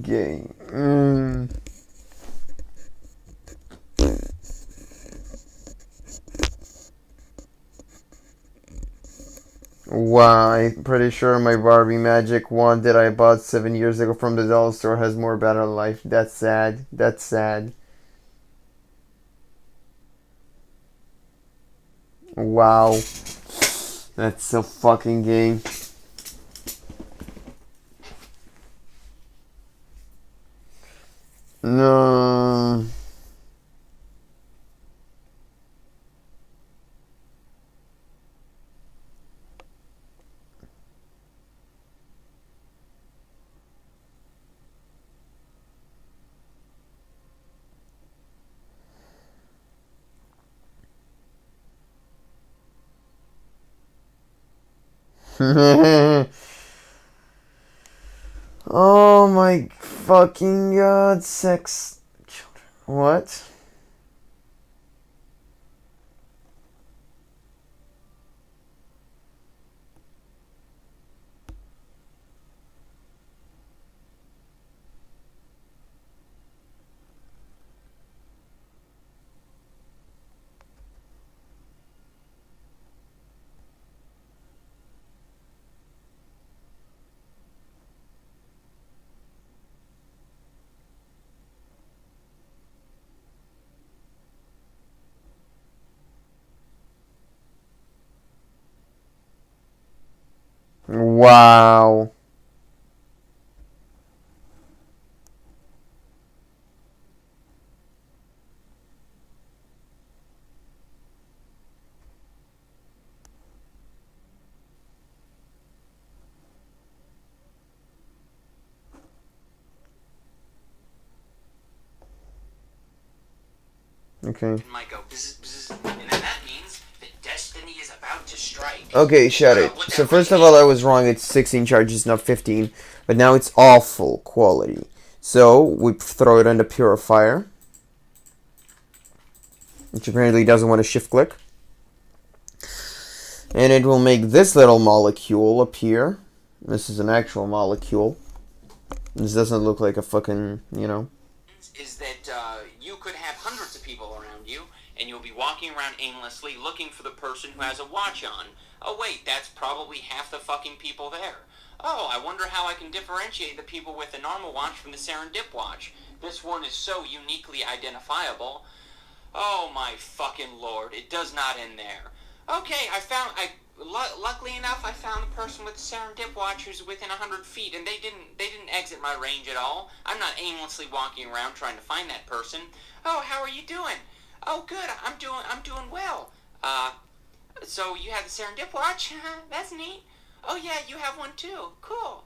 Gay. Wow, I'm pretty sure my Barbie Magic wand that I bought 7 years ago from the doll store has more battery life. That's sad. That's sad. Wow. That's so fucking gay. No. Oh my fucking god, sex children. What? Wow. Okay. Might go bzz, bzz, and then that means that destiny is about to strike. Okay, shut it. So first of all, I was wrong. It's 16 charges, not 15. But now it's awful quality. So we throw it on the purifier, which apparently doesn't want to shift click. And it will make this little molecule appear. This is an actual molecule. This doesn't look like a fucking, you know. Is that you could have hundreds of people around you, and you'll be walking around aimlessly looking for the person who has a watch on. Oh wait, that's probably half the fucking people there. Oh, I wonder how I can differentiate the people with a normal watch from the Serendip watch. This one is so uniquely identifiable. Oh my fucking lord, it does not end there. Okay, luckily enough, I found the person with the Serendip watch who's within 100 feet, and they didn't exit my range at all. I'm not aimlessly walking around trying to find that person. Oh, how are you doing? Oh, good. I'm doing well. So you have the Serendip watch? That's neat. Oh yeah, you have one too. Cool.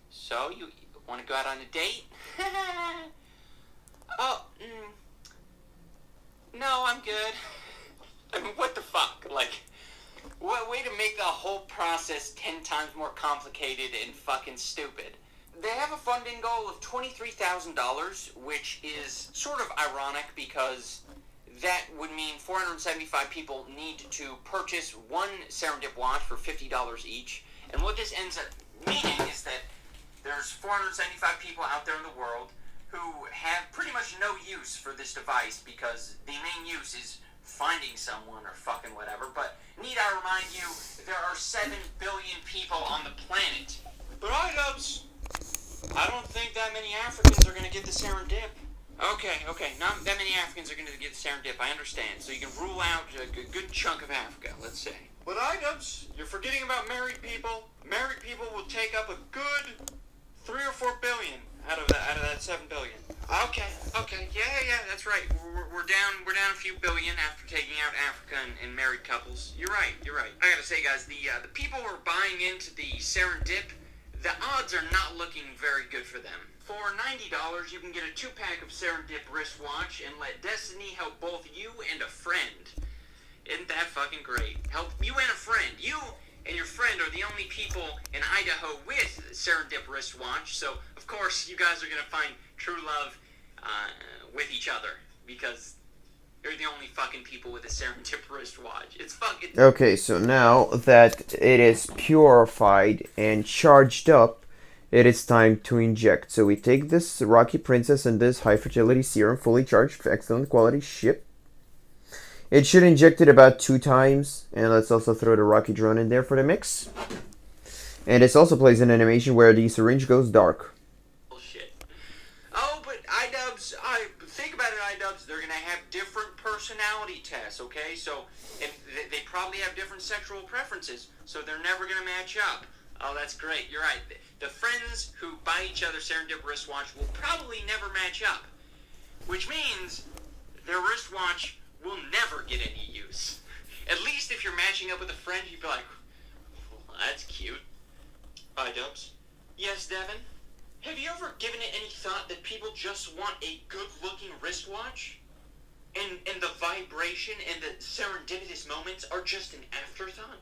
So you want to go out on a date? Oh, no, I'm good. I mean, what the fuck? Like, what way to make the whole process 10 times more complicated and fucking stupid. They have a funding goal of $23,000, which is sort of ironic because that would mean 475 people need to purchase one Serendip watch for $50 each. And what this ends up meaning is that there's 475 people out there in the world who have pretty much no use for this device because the main use is finding someone or fucking whatever. But need I remind you, there are 7 billion people on the planet. But I don't think that many Africans are going to get the Serendip. Okay, not that many Africans are going to get the Serendip, I understand. So you can rule out a good chunk of Africa, let's say. But you're forgetting about married people. Married people will take up a good 3 or 4 billion out of that 7 billion. Okay, yeah, that's right. We're down a few billion after taking out Africa and married couples. You're right. I gotta say, guys, the people who are buying into the Serendip, the odds are not looking very good for them. For $90, you can get a 2-pack of Serendip wristwatch and let Destiny help both you and a friend. Isn't that fucking great? Help you and a friend. You and your friend are the only people in Idaho with Serendip wristwatch, so of course you guys are going to find true love with each other, because They're the only fucking people with a Serum tip wristwatch. It's fucking... Okay, so now that it is purified and charged up, it is time to inject. So we take this Rocky Princess and this high fertility serum, fully charged, excellent quality ship. It should inject it about 2 times, and let's also throw the Rocky drone in there for the mix. And this also plays an animation where the syringe goes dark. Bullshit. Oh, but iDubbbz, think about it, iDubbbz, they're gonna have different personality tests, okay? So, and they probably have different sexual preferences, so they're never gonna match up. Oh, that's great, you're right. The friends who buy each other Serendip wristwatch will probably never match up, which means their wristwatch will never get any use. At least if you're matching up with a friend, you'd be like, well, that's cute. iDubbbz. Yes, Devin? Have you ever given it any thought that people just want a good-looking wristwatch? And the vibration and the serendipitous moments are just an afterthought?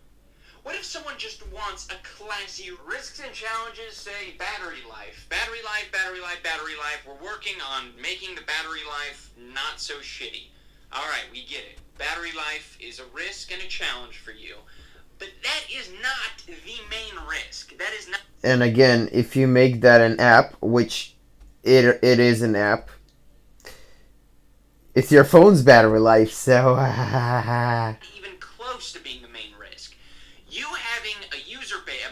What if someone just wants a classy... Risks and challenges say battery life. Battery life, battery life, battery life. We're working on making the battery life not so shitty. Alright, we get it. Battery life is a risk and a challenge for you. But that is not the main risk. That is not... And again, if you make that an app, which it is an app, it's your phone's battery life, so... even close to being the main risk. You having a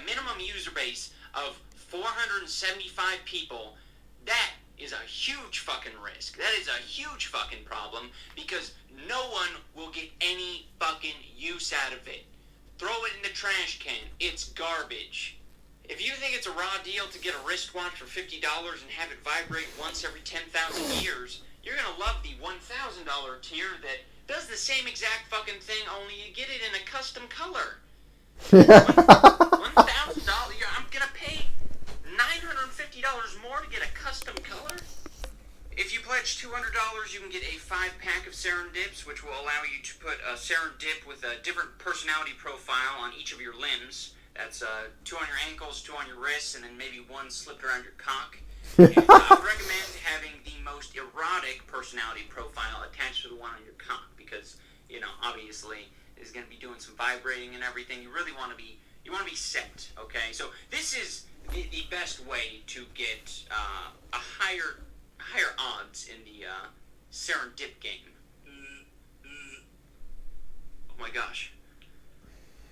minimum user base of 475 people, that is a huge fucking risk. That is a huge fucking problem, because no one will get any fucking use out of it. Throw it in the trash can. It's garbage. If you think it's a raw deal to get a wristwatch for $50 and have it vibrate once every 10,000 years, you're gonna love the $1,000 tier that does the same exact fucking thing, only you get it in a custom color. $1,000? I'm gonna pay $950 more to get a custom color? If you pledge $200, you can get a 5-pack of Serendips, which will allow you to put a Serendip with a different personality profile on each of your limbs. That's 2 on your ankles, 2 on your wrists, and then maybe 1 slipped around your cock. And I would recommend having the most erotic personality profile attached to the one on your cock, because, you know, obviously is going to be doing some vibrating and everything. You really want to be, set, okay? So this is the best way to get a higher odds in the Serendip game. Oh my gosh.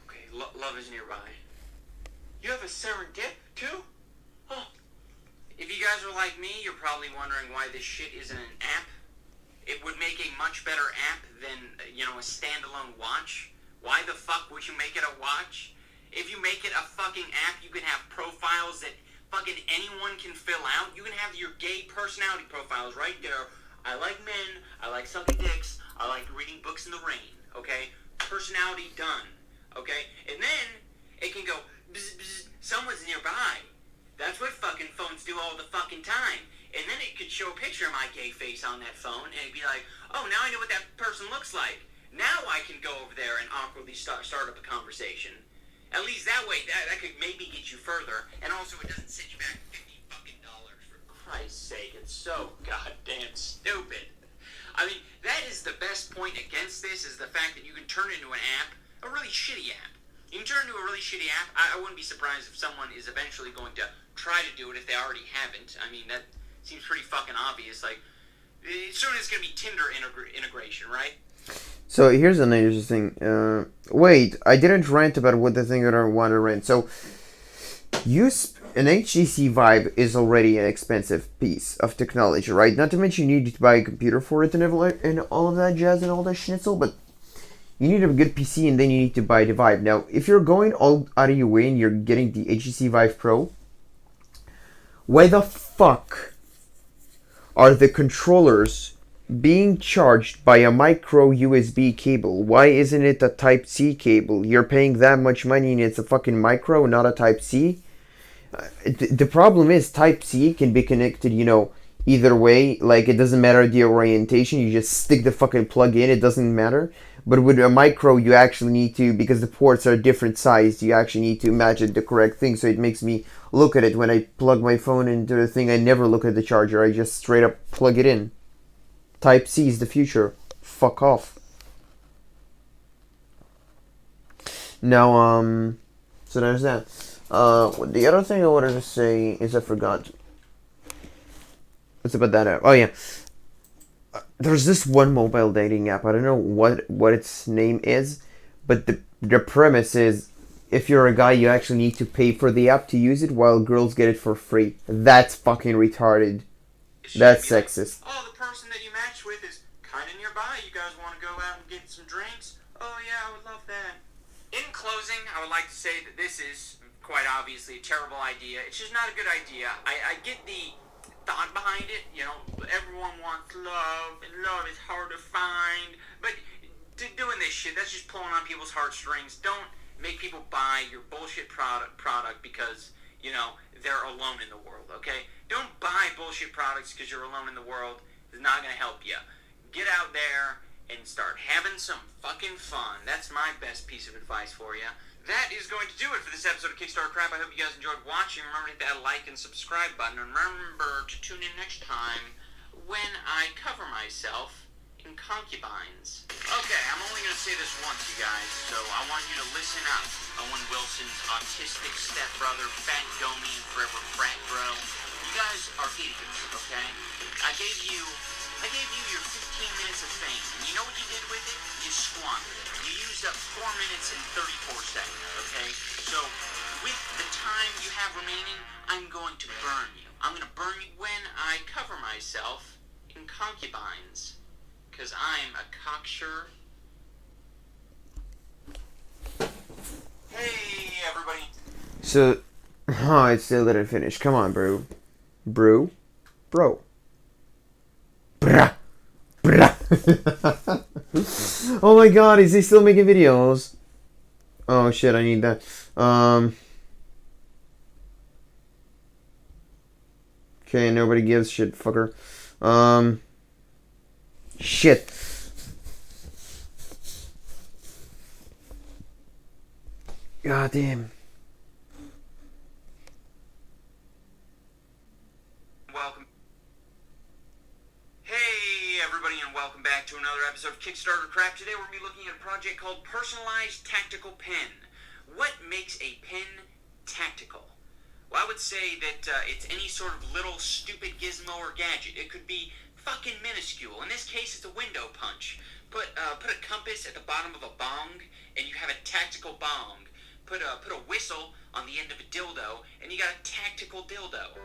Okay, love is nearby. You have a Serendip too? Oh. If you guys are like me, you're probably wondering why this shit isn't an app. It would make a much better app than, a standalone watch. Why the fuck would you make it a watch? If you make it a fucking app, you can have profiles that fucking anyone can fill out. You can have your gay personality profiles right there. I like men, I like sucking dicks, I like reading books in the rain, okay? Personality done, okay? And then it can go, bzz, bzz, someone's nearby. That's what fucking phones do all the fucking time. And then it could show a picture of my gay face on that phone, and it'd be like, oh, now I know what that person looks like. Now I can go over there and awkwardly start up a conversation. At least that way, that could maybe get you further. And also, it doesn't send you back $50 fucking dollars, for Christ's sake. It's so goddamn stupid. I mean, that is the best point against this, is the fact that you can turn into an app, a really shitty app. You can turn into a really shitty app. I wouldn't be surprised if someone is eventually going to try to do it if they already haven't. I mean, that seems pretty fucking obvious. Like, soon it's going to be Tinder integration, right? So here's an interesting thing. Wait, I didn't rant about what the thing that I want to rant. So, an HTC VIVE is already an expensive piece of technology, right? Not to mention you need to buy a computer for it and all of that jazz and all that schnitzel, but you need a good PC and then you need to buy the VIVE. Now, if you're going all out of your way and you're getting the HTC VIVE Pro, why the fuck are the controllers being charged by a micro USB cable? Why isn't it a Type-C cable? You're paying that much money and it's a fucking micro, not a Type-C? The problem is Type-C can be connected, either way. Like, it doesn't matter the orientation, you just stick the fucking plug in, it doesn't matter. But with a micro, you actually need to, because the ports are different sized, you actually need to match it the correct thing. So it makes me look at it when I plug my phone into the thing. I never look at the charger, I just straight up plug it in. Type-C is the future. fuck off. Now, so there's that. The other thing I wanted to say is I forgot. What's about that app? Oh yeah. There's this one mobile dating app. I don't know what its name is, but the premise is if you're a guy, you actually need to pay for the app to use it, while girls get it for free. That's fucking retarded. That's sexist. Like, oh, the person that you match with is kind of nearby. You guys want to go out and get some drinks? Oh yeah, I would love that. In closing, I would like to say that this is quite obviously a terrible idea. It's just not a good idea. I get the thought behind it. You know, everyone wants love, and love is hard to find. But doing this shit, that's just pulling on people's heartstrings. Don't make people buy your bullshit product because, you know, they're alone in the world, okay? Don't buy bullshit products because you're alone in the world. It's not going to help you. Get out there and start having some fucking fun. That's my best piece of advice for you. That is going to do it for this episode of Kickstarter Crap. I hope you guys enjoyed watching. Remember to hit that like and subscribe button. And remember to tune in next time when I cover myself in concubines. Okay, I'm only going to say this once, you guys, so I want you to listen up. Owen Wilson's autistic stepbrother, Fat Domi, and Forever Frat Bro. You guys are idiots, okay? I gave you your 15 minutes of fame, and you know what you did with it? You squandered it. You used up 4 minutes and 34 seconds, okay? So, with the time you have remaining, I'm going to burn you. I'm going to burn you when I cover myself in concubines. Because I'm a cocksure. Hey, everybody. So, I still didn't finish. Come on, bro. Bro. Brah. Oh my god, is he still making videos? Oh shit, I need that. Okay, nobody gives shit, fucker. Shit. God damn. Welcome. Hey, everybody, and welcome back to another episode of Kickstarter Crap. Today we're going to be looking at a project called Personalized Tactical Pen. What makes a pen tactical? Well, I would say that it's any sort of little stupid gizmo or gadget. It could be fucking minuscule. In this case, it's a window punch. Put a compass at the bottom of a bong, and you have a tactical bong. Put a whistle on the end of a dildo, and you got a tactical dildo.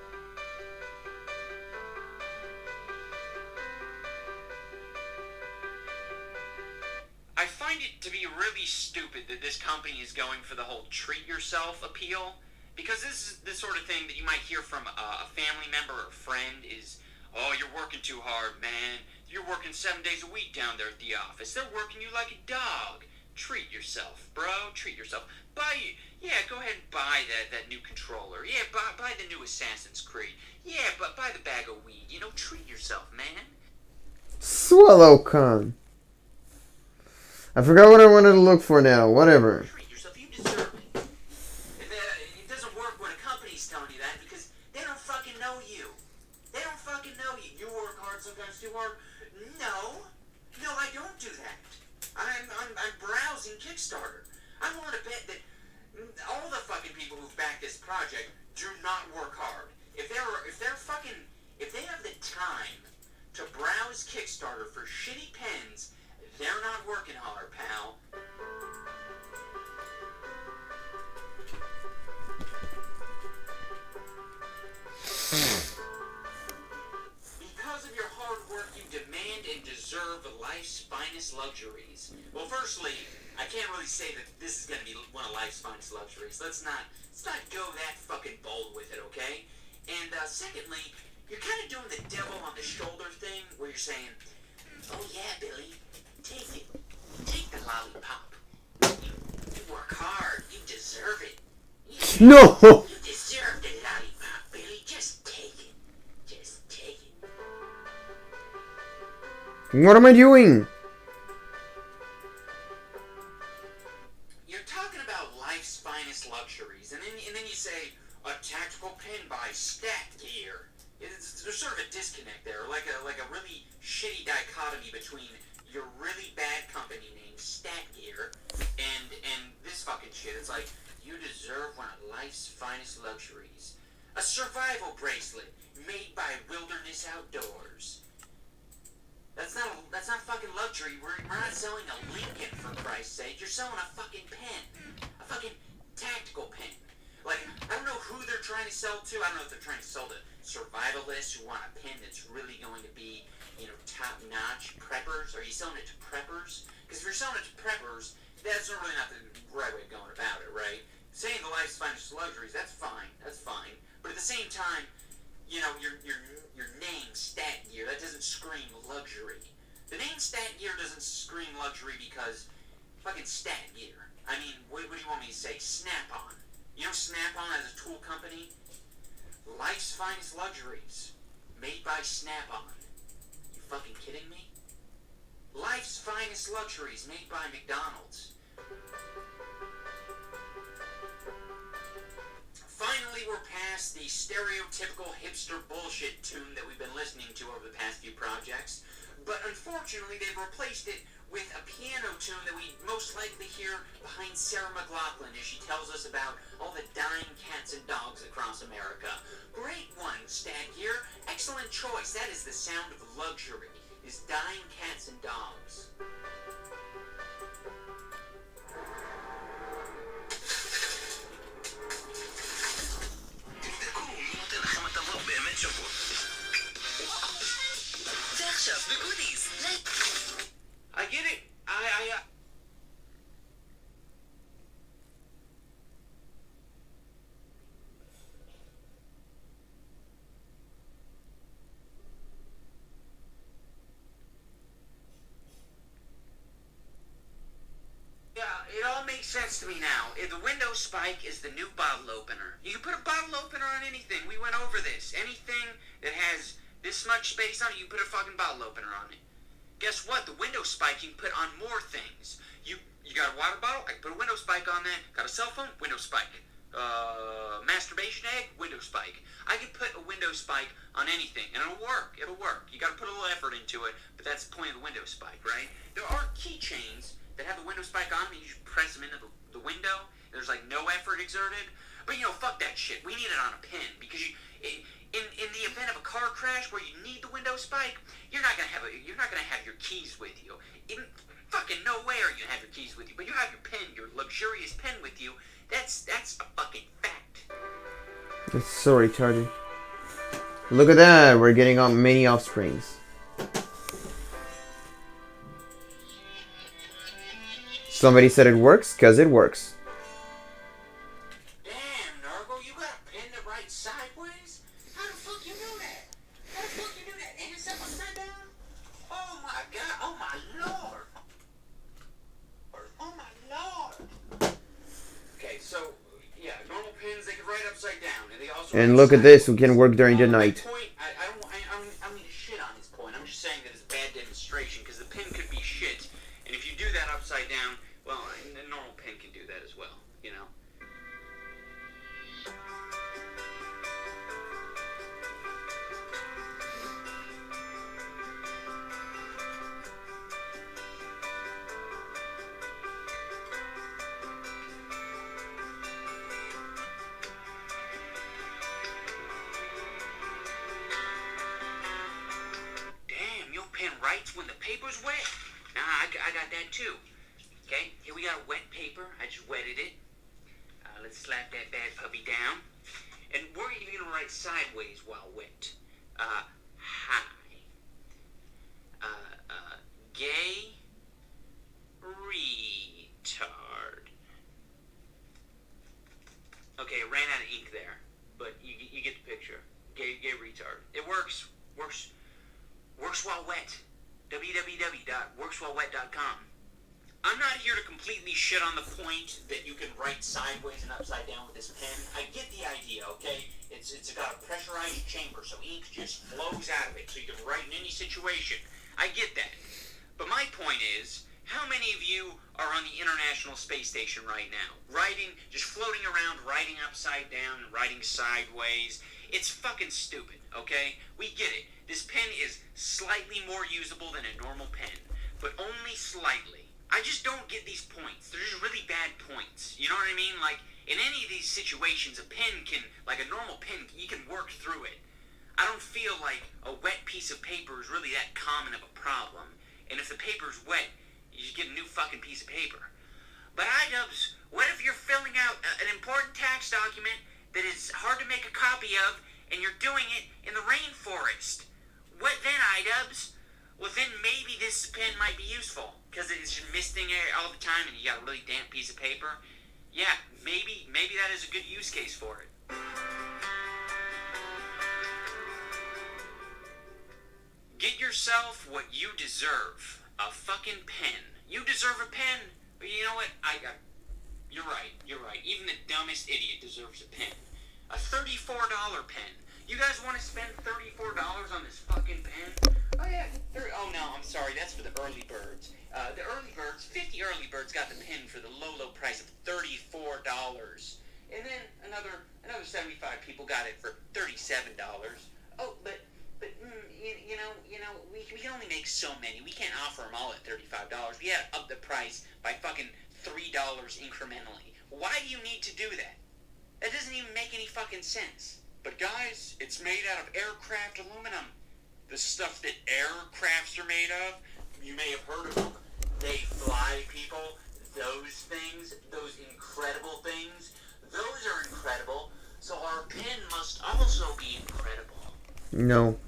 I find it to be really stupid that this company is going for the whole treat yourself appeal, because this is the sort of thing that you might hear from a family member or friend is, oh, you're working too hard, man. You're working 7 days a week down there at the office. They're working you like a dog. Treat yourself, bro. Treat yourself. Go ahead and buy that new controller. Yeah, buy the new Assassin's Creed. Yeah, but buy the bag of weed. You know, treat yourself, man. Swallow con. I forgot what I wanted to look for now. Whatever. Treat yourself. You deserve it. It doesn't work when a company's telling you that because they don't fucking know you. They don't fucking know you. You work hard sometimes too hard. No, I don't do that. I'm browsing Kickstarter. I'm willing to bet that all the fucking people who've backed this project do not work hard. If they have the time to browse Kickstarter for shitty pens, they're not working hard, pal. Because of your hard work, you demand and deserve life's finest luxuries. Well, firstly, I can't really say that this is going to be one of life's finest luxuries. Let's not go that fucking bold with it, okay? And secondly, you're kind of doing the devil on the shoulder thing, where you're saying, oh yeah, Billy, take it. Take the lollipop. You work hard. You deserve it. No! You deserve the lollipop, Billy. Just take it. Just take it. What am I doing? You're talking about life's finest luxuries, and then you say a tactical pen by Stat Gear. There's sort of a disconnect there, like a really shitty dichotomy between your really bad company named Stat Gear, and this fucking shit. It's like, you deserve one of life's finest luxuries. A survival bracelet made by Wilderness Outdoors. That's not fucking luxury. We're not selling a Lincoln, for Christ's sake. You're selling a fucking pen. A fucking tactical pen. Like, I don't know who they're trying to sell to. I don't know if they're trying to sell to survivalists who want a pen that's really going to be, you know, top-notch. Preppers. Are you selling it to preppers? Because if you're selling it to preppers, that's really not the right way of going about it, right? Saying the life's finest luxuries, that's fine. That's fine. But at the same time, you know, your name, Stat Gear, that doesn't scream luxury. The name Stat Gear doesn't scream luxury because fucking Stat Gear. I mean, what do you want me to say? Snap-on. You know Snap-on as a tool company? Life's finest luxuries. Made by Snap-on. You fucking kidding me? Life's finest luxuries made by McDonald's. Finally, we're past the stereotypical hipster bullshit tune that we've been listening to over the past few projects. But unfortunately, they've replaced it with a piano tune that we most likely hear behind Sarah McLachlan as she tells us about all the dying cats and dogs across America. Great one, Stat Gear. Excellent choice. That is the sound of luxury, is dying cats and dogs. I get it. It all makes sense to me now. The window spike is the new bottle opener. You can put a bottle opener on anything. We went over this. Anything that has this much space on it, you put a fucking bottle opener on it. Guess what? The window spike you can put on more things. You got a water bottle? I can put a window spike on that. Got a cell phone? Window spike. Masturbation egg? Window spike. I can put a window spike on anything, and it'll work. It'll work. You got to put a little effort into it, but that's the point of the window spike, right? There are keychains that have the window spike on them, and you just press them into the window. There's like no effort exerted. But you know, fuck that shit. We need it on a pin because in the event of a car crash where you need the window spike, you're not gonna have your keys with you. In fucking no way are you gonna have your keys with you. But you have your pen, your luxurious pen with you. That's a fucking fact. It's so retarded. Look at that. We're getting on many offsprings. Somebody said it works, cause it works. Damn, Nargo, you got a pen that writes sideways? How the fuck you do that? How the fuck you do that? And it's upside down? Oh my god, oh my lord. Oh my lord. Okay, so, yeah, normal pens, they can write upside down. And they also And look at this, we can work during the night. I don't mean to shit on his point. I'm just saying that it's a bad demonstration, because the pen could be shit. And if you do that upside down, well, a normal pen can do that as well, you know? Damn, your pen writes when the paper's wet? Nah, I got that too. Okay, here we got a wet paper. I just wetted it. Let's slap that bad puppy down. And we're even going to write sideways while wet. Hi. Gay retard. Okay, it ran out of ink there. But you get the picture. Gay retard. It works. Works while wet. www.workswhilewet.com. I'm not here to completely shit on the point that you can write sideways and upside down with this pen. I get the idea, okay? It's got a pressurized chamber, so ink just flows out of it, so you can write in any situation. I get that. But my point is, how many of you are on the International Space Station right now? Writing, just floating around, writing upside down, and writing sideways. It's fucking stupid, okay? We get it. This pen is slightly more usable than a normal pen. but only slightly. I just don't get these points. They're just really bad points. You know what I mean? Like, in any of these situations, a pen can, like a normal pen, you can work through it. I don't feel like a wet piece of paper is really that common of a problem. And if the paper's wet, you just get a new fucking piece of paper. But iDubbbz, what if you're filling out an important tax document that is hard to make a copy of, and you're doing it in the rainforest? What then, iDubbbz? Well, then maybe this pen might be useful, because it's just misting it all the time, and you got a really damp piece of paper. Yeah, maybe that is a good use case for it. Get yourself what you deserve. A fucking pen. You deserve a pen. But you know what? You're right. Even the dumbest idiot deserves a pen. A $34 pen. You guys want to spend $34 on this fucking pen? Oh yeah. Oh no, I'm sorry. That's for the early birds. The early birds, 50 early birds got the pen for the low price of $34. And then another 75 people got it for $37. Oh, but we can only make so many. We can't offer them all at $35. We had to up the price by fucking $3 incrementally. Why do you need to do that? That doesn't even make any fucking sense. But guys, it's made out of aircraft aluminum. The stuff that aircrafts are made of, you may have heard of them. They fly, people. Those things, those incredible things, those are incredible. So our pen must also be incredible. No.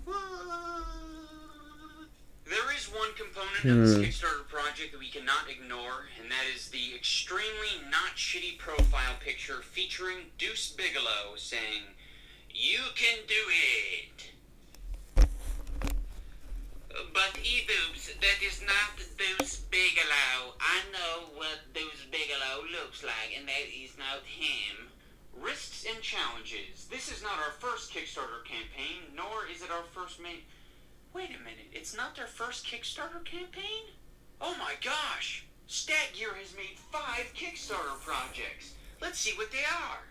There is one component of this Kickstarter project that we cannot ignore, and that is the extremely not shitty profile picture featuring Deuce Bigalow saying, "You can do it." But eBoobs, that is not Deuce Bigalow. I know what Deuce Bigalow looks like, and that is not him. Risks and challenges. This is not our first Kickstarter campaign, nor is it our first main... Wait a minute, it's not their first Kickstarter campaign? Oh my gosh! StatGear has made 5 Kickstarter projects. Let's see what they are.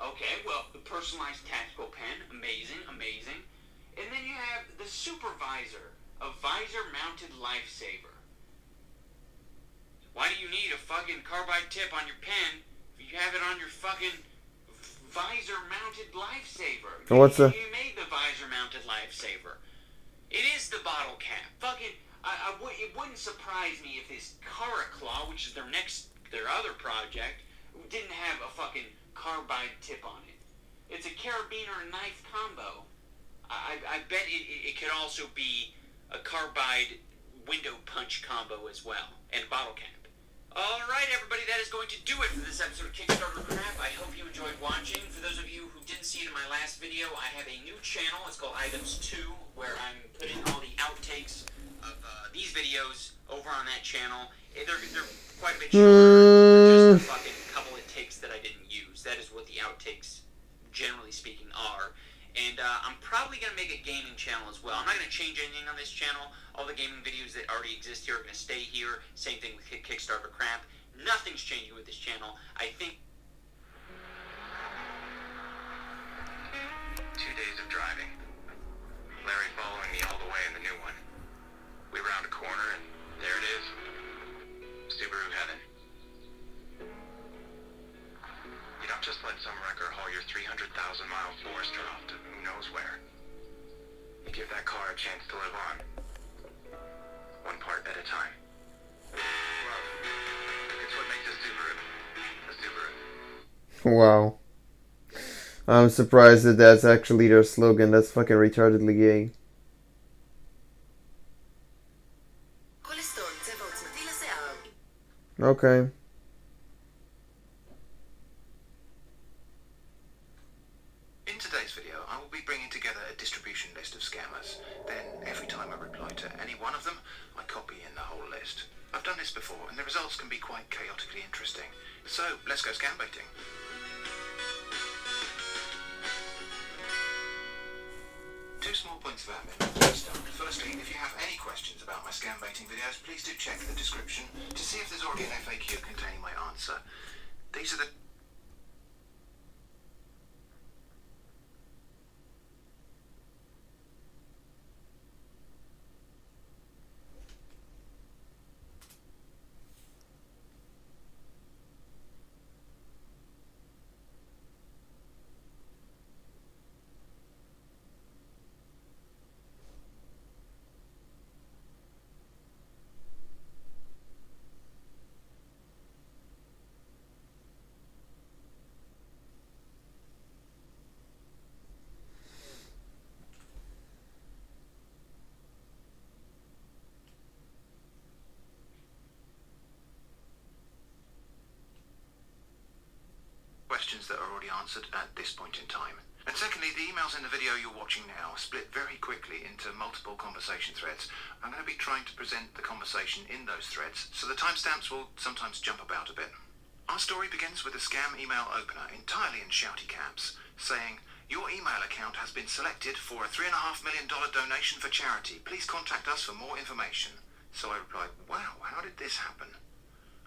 Okay, well, the personalized tactical pen, amazing. And then you have the Supervisor, a visor-mounted lifesaver. Why do you need a fucking carbide tip on your pen if you have it on your fucking visor-mounted lifesaver? You made the visor-mounted lifesaver. It is the bottle cap. Fucking, it wouldn't surprise me if this Caraclaw, which is their other project, didn't have a fucking carbide tip on it. It's a carabiner and knife combo. I bet it could also be a carbide window punch combo as well, and a bottle cap. Alright everybody, that is going to do it for this episode of Kickstarter Crap. I hope you enjoyed watching. For those of you who didn't see it in my last video, I have a new channel. It's called iDubbbz 2, where I'm putting all the outtakes of these videos over on that channel. They're quite a bit shorter. Just a fucking couple of takes that I didn't use. That is what the outtakes, generally speaking, are. And I'm probably going to make a gaming channel as well. I'm not going to change anything on this channel. All the gaming videos that already exist here are going to stay here. Same thing with Kickstarter Crap. Nothing's changing with this channel. I think... 2 days of driving. Larry following me all the way in the new one. We round a corner and there it is. Subaru heaven. You don't just let some wrecker haul your 300,000-mile Forester off to who knows where. You give that car a chance to live on. One part at a time. Love. It's what makes a Subaru. A Subaru. Wow. I'm surprised that that's actually their slogan. That's fucking retardedly gay. Okay. In today's video, I will be bringing together a distribution list of scammers. Then, every time I reply to any one of them, I copy in the whole list. I've done this before, and the results can be quite chaotically interesting. So, let's go scam baiting. Two small points of admin before we start. Firstly, if you have any questions about my scam baiting videos, please do check the description to see if there's already an FAQ containing my answer. These are the... be answered at this point in time. And secondly, the emails in the video you're watching now split very quickly into multiple conversation threads. I'm going to be trying to present the conversation in those threads, so the timestamps will sometimes jump about a bit. Our story begins with a scam email opener entirely in shouty caps, saying, "Your email account has been selected for a $3.5 million donation for charity. Please contact us for more information." So I replied, "Wow, how did this happen?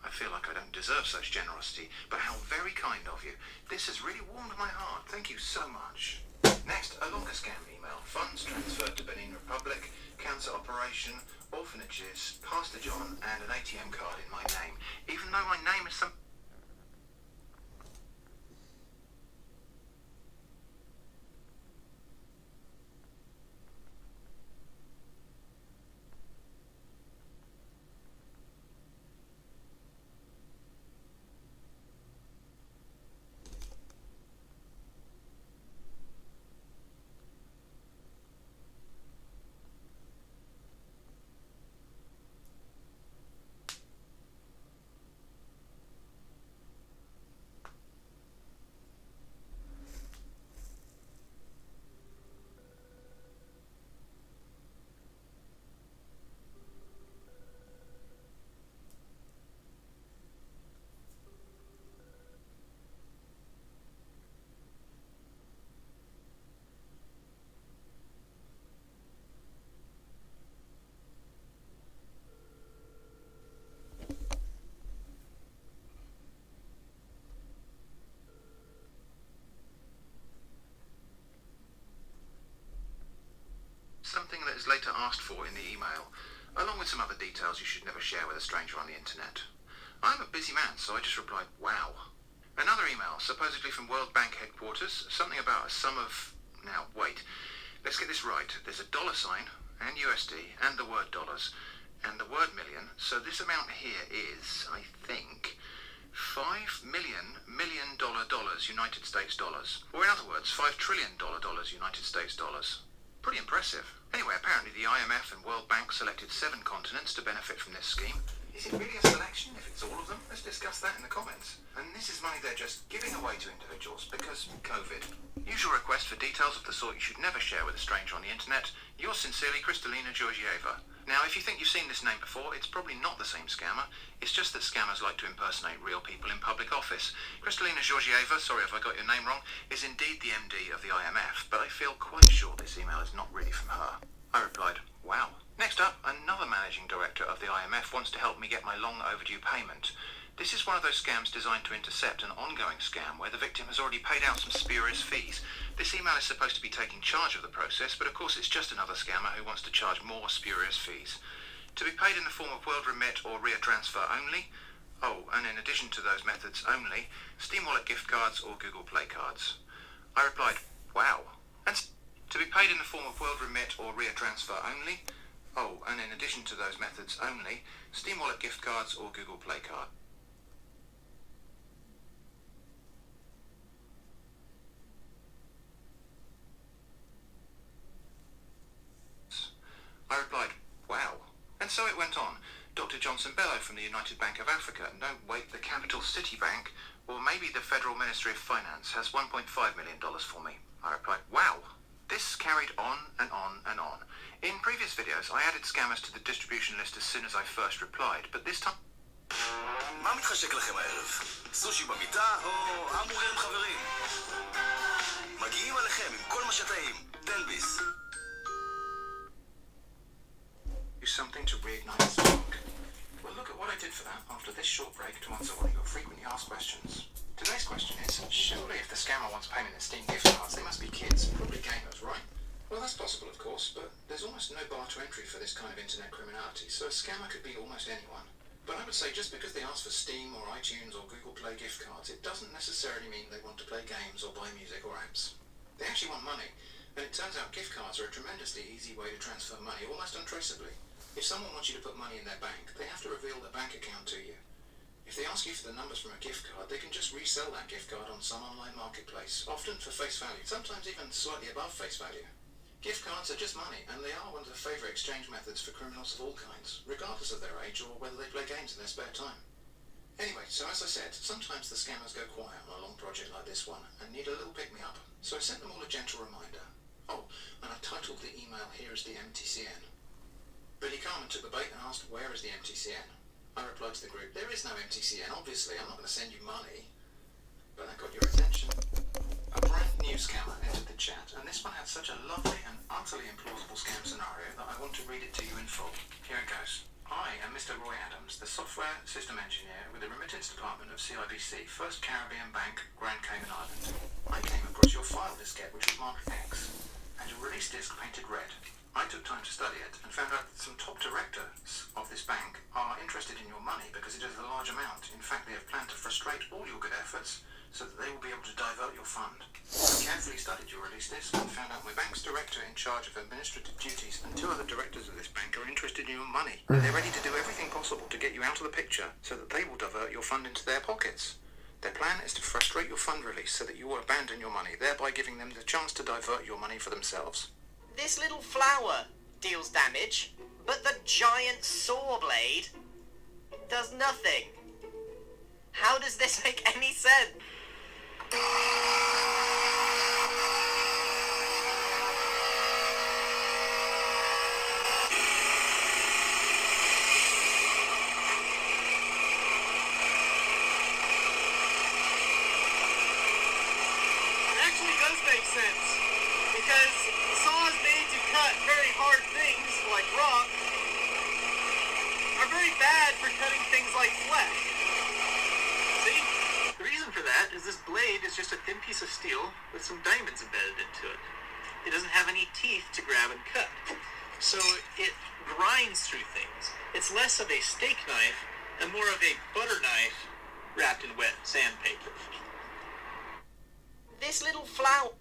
I feel like I don't deserve such generosity, but how very kind of you. This has really warmed my heart. Thank you so much." Next, a longer scam email. Funds transferred to Benin Republic, cancer operation, orphanages, Pastor John, and an ATM card in my name. Even though my name is some... something that is later asked for in the email, along with some other details you should never share with a stranger on the internet. I'm a busy man, so I just replied, "Wow." Another email, supposedly from World Bank headquarters, something about a sum of... Now, wait. Let's get this right. There's a $sign, and USD, and the word dollars, and the word million, so this amount here is, I think, $5 million United States dollars. Or in other words, $5 trillion United States dollars. Pretty impressive. Anyway, apparently the IMF and World Bank selected 7 continents to benefit from this scheme. Is it really a selection if it's all of them? Let's discuss that in the comments. And this is money they're just giving away to individuals because COVID. Usual request for details of the sort you should never share with a stranger on the internet. Yours sincerely, Kristalina Georgieva. Now, if you think you've seen this name before, it's probably not the same scammer. It's just that scammers like to impersonate real people in public office. Kristalina Georgieva, sorry if I got your name wrong, is indeed the MD of the IMF, but I feel quite sure this email is not really from her. I replied, "Wow." Next up, another managing director of the IMF wants to help me get my long overdue payment. This is one of those scams designed to intercept an ongoing scam where the victim has already paid out some spurious fees. This email is supposed to be taking charge of the process, but of course it's just another scammer who wants to charge more spurious fees. To be paid in the form of World Remit or RIA transfer only. Oh, and in addition to those methods only, Steam Wallet gift cards or Google Play cards. I replied, "Wow." And to be paid in the form of World Remit or RIA transfer only. Oh, and in addition to those methods only, Steam Wallet gift cards or Google Play cards. I replied, "Wow." And so it went on. Dr. Johnson Bello from the United Bank of Africa, no wait, the capital city bank, or maybe the Federal Ministry of Finance has $1.5 million for me. I replied, "Wow." This carried on and on and on. In previous videos, I added scammers to the distribution list as soon as I first replied, but this time... מה מתחשק לכם הערב? סושי במיטה או המבורגר עם חברים? מגיעים עליכם עם כל מה שטעים. תן ביס. Do something to reignite the spark. Well, look at what I did for that after this short break to answer one of your frequently asked questions. Today's question is, surely if the scammer wants payment in Steam gift cards, they must be kids, probably gamers, right? Well, that's possible, of course, but there's almost no bar to entry for this kind of internet criminality, so a scammer could be almost anyone. But I would say just because they ask for Steam or iTunes or Google Play gift cards, it doesn't necessarily mean they want to play games or buy music or apps. They actually want money, and it turns out gift cards are a tremendously easy way to transfer money, almost untraceably. If someone wants you to put money in their bank, they have to reveal their bank account to you. If they ask you for the numbers from a gift card, they can just resell that gift card on some online marketplace, often for face value, sometimes even slightly above face value. Gift cards are just money, and they are one of the favourite exchange methods for criminals of all kinds, regardless of their age or whether they play games in their spare time. Anyway, so as I said, sometimes the scammers go quiet on a long project like this one and need a little pick-me-up. So I sent them all a gentle reminder. Oh, and I titled the email, "Here is the MTCN." Billy Carmen took the bait and asked, "Where is the MTCN?" I replied to the group, "There is no MTCN, obviously. I'm not going to send you money." But that got your attention. A brand new scammer entered the chat, and this one had such a lovely and utterly implausible scam scenario that I want to read it to you in full. Here it goes. I am Mr. Roy Adams, the software system engineer with the remittance department of CIBC, First Caribbean Bank, Grand Cayman Islands. I came across your file diskette, which was marked X, and your release disk painted red. I took time to study it and found out that some top directors of this bank are interested in your money because it is a large amount. In fact, they have planned to frustrate all your good efforts so that they will be able to divert your fund. I carefully studied your release disk and found out my bank's director in charge of administrative duties and 2 other directors of this bank are interested in your money. And they're ready to do everything possible to get you out of the picture so that they will divert your fund into their pockets. Their plan is to frustrate your fund release so that you will abandon your money, thereby giving them the chance to divert your money for themselves. This little flower deals damage, but the giant saw blade does nothing. How does this make any sense? Actually does make sense, because saws made to cut very hard things like rock are very bad for cutting things like flesh. See? The reason for that is this blade is just a thin piece of steel with some diamonds embedded into it. It doesn't have any teeth to grab and cut, so it grinds through things. It's less of a steak knife and more of a butter knife wrapped in wet sandpaper. This little flower...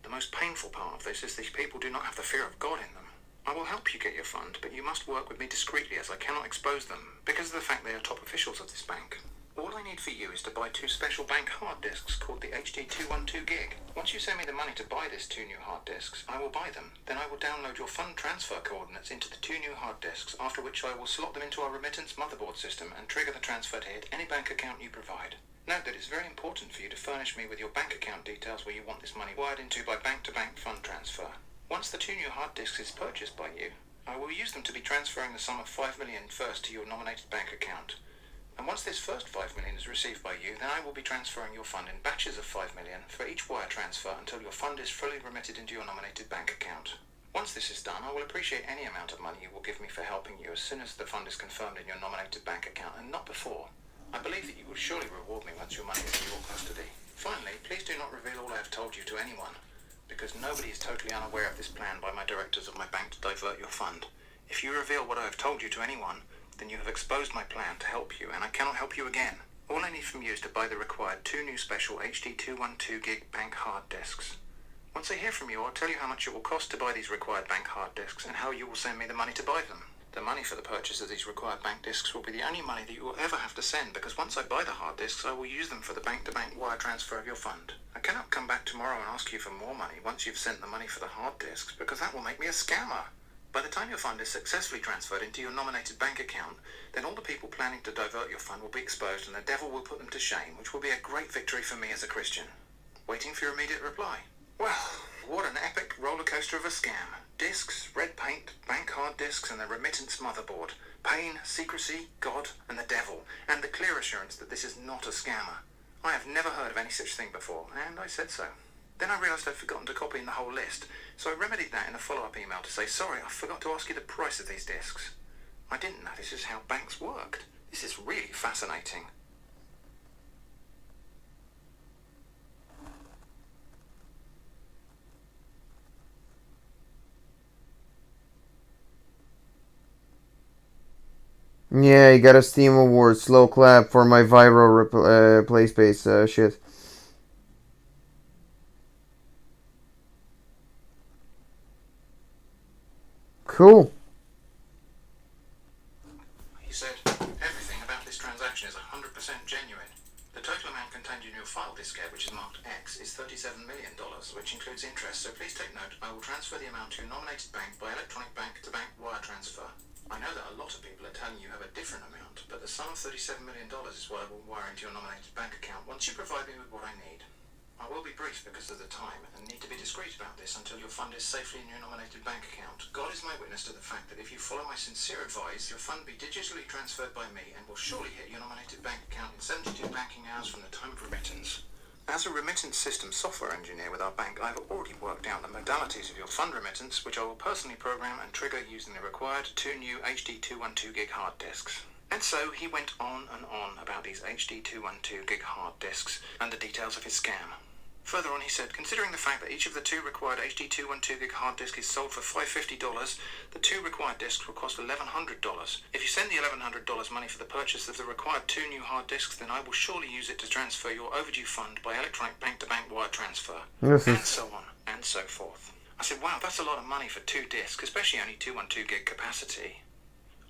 The most painful part of this is these people do not have the fear of God in them. I will help you get your fund, but you must work with me discreetly as I cannot expose them, because of the fact they are top officials of this bank. All I need for you is to buy 2 special bank hard disks called the HD212 gig. Once you send me the money to buy these 2 new hard disks, I will buy them. Then I will download your fund transfer coordinates into the 2 new hard disks, after which I will slot them into our remittance motherboard system and trigger the transfer to hit any bank account you provide. Note that it's very important for you to furnish me with your bank account details where you want this money wired into by bank-to-bank fund transfer. Once the 2 new hard disks is purchased by you, I will use them to be transferring the sum of 5 million first to your nominated bank account. And once this first 5 million is received by you, then I will be transferring your fund in batches of 5 million for each wire transfer until your fund is fully remitted into your nominated bank account. Once this is done, I will appreciate any amount of money you will give me for helping you as soon as the fund is confirmed in your nominated bank account, and not before. I believe that you will surely reward me once your money is in your custody. Finally, please do not reveal all I have told you to anyone, because nobody is totally unaware of this plan by my directors of my bank to divert your fund. If you reveal what I have told you to anyone, then you have exposed my plan to help you, and I cannot help you again. All I need from you is to buy the required 2 new special HD212 gig bank hard disks. Once I hear from you, I'll tell you how much it will cost to buy these required bank hard disks and how you will send me the money to buy them. The money for the purchase of these required bank disks will be the only money that you will ever have to send, because once I buy the hard disks, I will use them for the bank-to-bank wire transfer of your fund. Okay? cannot come back tomorrow and ask you for more money once you've sent the money for the hard disks, because that will make me a scammer. By the time your fund is successfully transferred into your nominated bank account, then all the people planning to divert your fund will be exposed and the devil will put them to shame, which will be a great victory for me as a Christian. Waiting for your immediate reply. Well, what an epic roller coaster of a scam. Discs, red paint, bank hard disks, and the remittance motherboard. Pain, secrecy, God, and the devil, and the clear assurance that this is not a scammer. I have never heard of any such thing before, and I said so. Then I realised I'd forgotten to copy in the whole list, so I remedied that in a follow-up email to say, sorry, I forgot to ask you the price of these discs. I didn't know this is how banks worked. This is really fascinating. Yeah, you got a Steam Award. Slow clap for my viral play space shit. Cool. He said, everything about this transaction is 100% genuine. The total amount contained in your file diskette, which is marked X, is $37 million, which includes interest, so please take note. I will transfer the amount to your nominated bank by electronic bank-to-bank wire transfer. I know that a lot of people are telling you have a different amount, but the sum of $37 million is what I will wire into your nominated bank account once you provide me with what I need. I will be brief because of the time and need to be discreet about this until your fund is safely in your nominated bank account. God is my witness to the fact that if you follow my sincere advice, your fund be digitally transferred by me and will surely hit your nominated bank account in 72 banking hours from the time of remittance. As a remittance system software engineer with our bank, I've already worked out the modalities of your fund remittance, which I will personally program and trigger using the required 2 new HD 212 gig hard disks. And so he went on and on about these HD 212 gig hard disks and the details of his scam. Further on he said, considering the fact that each of the 2 required HD 212 gig hard disk is sold for $550, the 2 required disks will cost $1,100. If you send the $1,100 money for the purchase of the required 2 new hard disks, then I will surely use it to transfer your overdue fund by electronic bank-to-bank wire transfer. And so on, and so forth. I said, wow, that's a lot of money for 2 disks, especially only 212 gig capacity.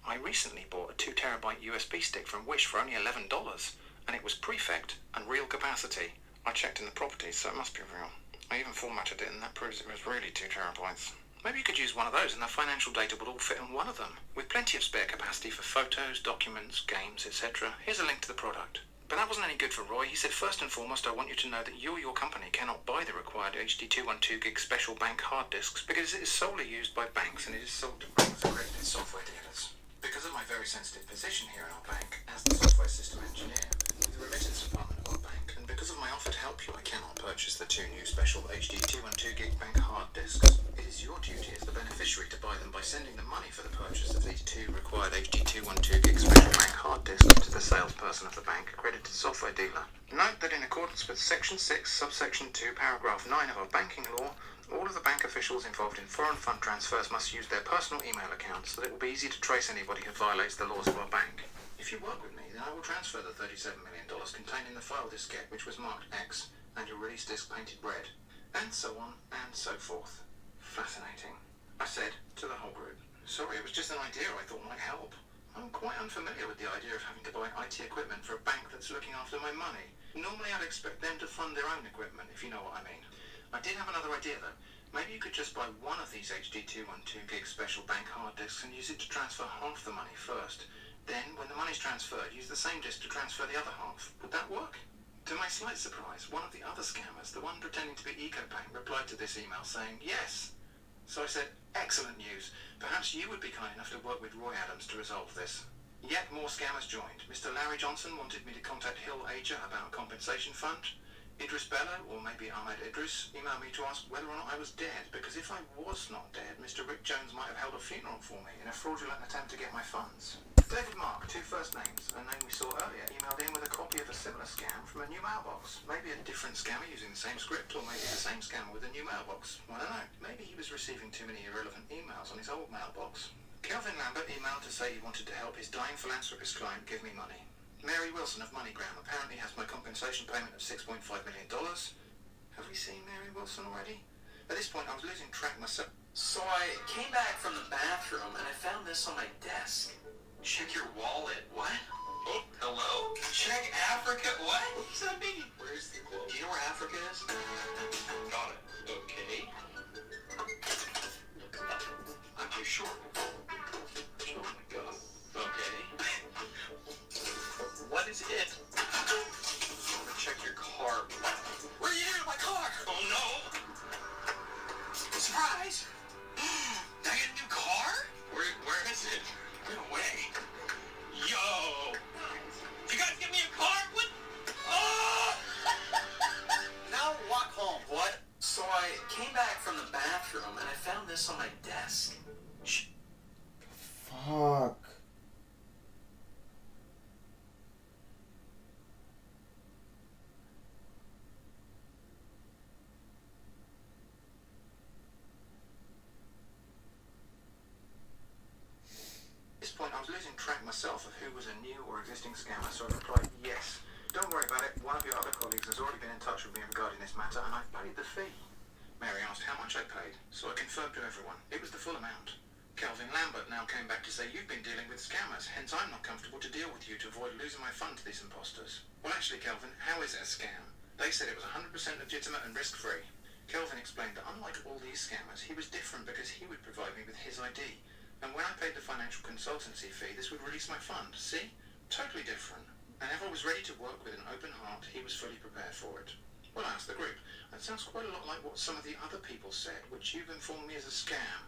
I recently bought a 2 terabyte USB stick from Wish for only $11, and it was prefect and real capacity. I checked in the properties, so it must be real. I even formatted it, and that proves it was really 2 terabytes. Maybe you could use one of those, and the financial data would all fit on one of them. With plenty of spare capacity for photos, documents, games, etc. Here's a link to the product. But that wasn't any good for Roy. He said, first and foremost, I want you to know that you or your company cannot buy the required HD 212 gig special bank hard disks because it is solely used by banks, and it is sold to banks accredited software dealers. Because of my very sensitive position here in our bank, as the software system engineer, with the remittance department of our bank, and because of my offer to help you, I cannot purchase the 2 new special HD 212 gig bank hard disks. It is your duty as the beneficiary to buy them by sending the money for the purchase of these 2 required HD 212 gig special bank hard disks to the salesperson of the bank accredited software dealer. Note that in accordance with Section 6, Subsection 2, Paragraph 9 of our banking law, all of the bank officials involved in foreign fund transfers must use their personal email accounts so that it will be easy to trace anybody who violates the laws of our bank. If you work with me, then I will transfer the $37 million contained in the file diskette, which was marked X, and your release disk painted red, and so on and so forth. Fascinating. I said to the whole group, sorry, it was just an idea I thought might help. I'm quite unfamiliar with the idea of having to buy IT equipment for a bank that's looking after my money. Normally I'd expect them to fund their own equipment, if you know what I mean. I did have another idea though. Maybe you could just buy one of these HD 212 gig special bank hard disks and use it to transfer half the money first. Then, when the money's transferred, use the same disk to transfer the other half. Would that work? To my slight surprise, one of the other scammers, the one pretending to be EcoBank, replied to this email saying yes. So I said, excellent news. Perhaps you would be kind enough to work with Roy Adams to resolve this. Yet more scammers joined. Mr. Larry Johnson wanted me to contact Hill Ager about a compensation fund. Idris Bello, or maybe Ahmed Idris, emailed me to ask whether or not I was dead, because if I was not dead, Mr. Rick Jones might have held a funeral for me in a fraudulent attempt to get my funds. David Mark, 2 first names, a name we saw earlier, emailed in with a copy of a similar scam from a new mailbox. Maybe a different scammer using the same script, or maybe the same scammer with a new mailbox. I don't know. Maybe he was receiving too many irrelevant emails on his old mailbox. Kelvin Lambert emailed to say he wanted to help his dying philanthropist client give me money. Mary Wilson of MoneyGram apparently has my compensation payment of $6.5 million. Have we seen Mary Wilson already? At this point, I was losing track myself. So I came back from the bathroom and I found this on my desk. Check your wallet. What? Oh, hello. Check Africa. What? What does that mean? Where's the quote? Do you know where Africa is? Got it. Okay. I'm too short. Oh my god. Okay. What is it? I'm gonna check your car. Where are you? My car! Oh no! Surprise! Did I get a new car? Where is it? No way. Yo! You guys get me a car? What? Oh! Now walk home. What? So I came back from the bathroom and I found this on my desk. Fuck. At this point, I was losing track myself of who was a new or existing scammer, so I replied, yes. Don't worry about it. One of your other colleagues has already been in touch with me regarding this matter, and I've paid the fee. Mary asked how much I paid, so I confirmed to everyone. It was the full amount. Kelvin Lambert now came back to say, you've been dealing with scammers, hence I'm not comfortable to deal with you to avoid losing my fund to these imposters. Well, actually, Kelvin, how is it a scam? They said it was 100% legitimate and risk-free. Kelvin explained that unlike all these scammers, he was different because he would provide me with his ID. And when I paid the financial consultancy fee, this would release my fund. See? Totally different. And if I was ready to work with an open heart, he was fully prepared for it. Well, I asked the group. That sounds quite a lot like what some of the other people said, which you've informed me is a scam.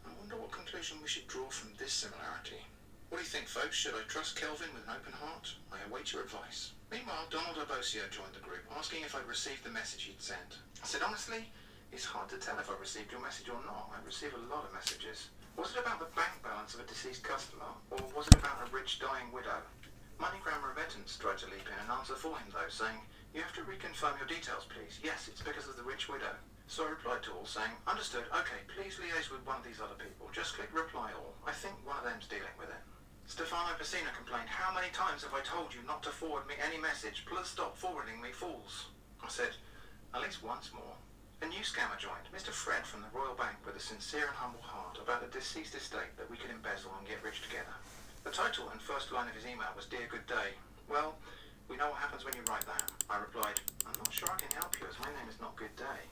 I wonder what conclusion we should draw from this similarity. What do you think, folks? Should I trust Kelvin with an open heart? I await your advice. Meanwhile, Donald Abosio joined the group, asking if I'd received the message he'd sent. I said, honestly, it's hard to tell if I received your message or not. I receive a lot of messages. Was it about the bank balance of a deceased customer, or was it about a rich dying widow? MoneyGram remittance tried to leap in an answer for him, though, saying, you have to reconfirm your details, please. Yes, it's because of the rich widow. So I replied to all, saying, understood, okay, please liaise with one of these other people. Just click reply all. I think one of them's dealing with it. Stefano Pacina complained, how many times have I told you not to forward me any message? Please stop forwarding me, fools. I said, at least once more. A new scammer joined, Mr. Fred from the Royal Bank with a sincere and humble heart about a deceased estate that we could embezzle and get rich together. The title and first line of his email was Dear Good Day. Well, we know what happens when you write that. I replied, I'm not sure I can help you as my name is not Good Day.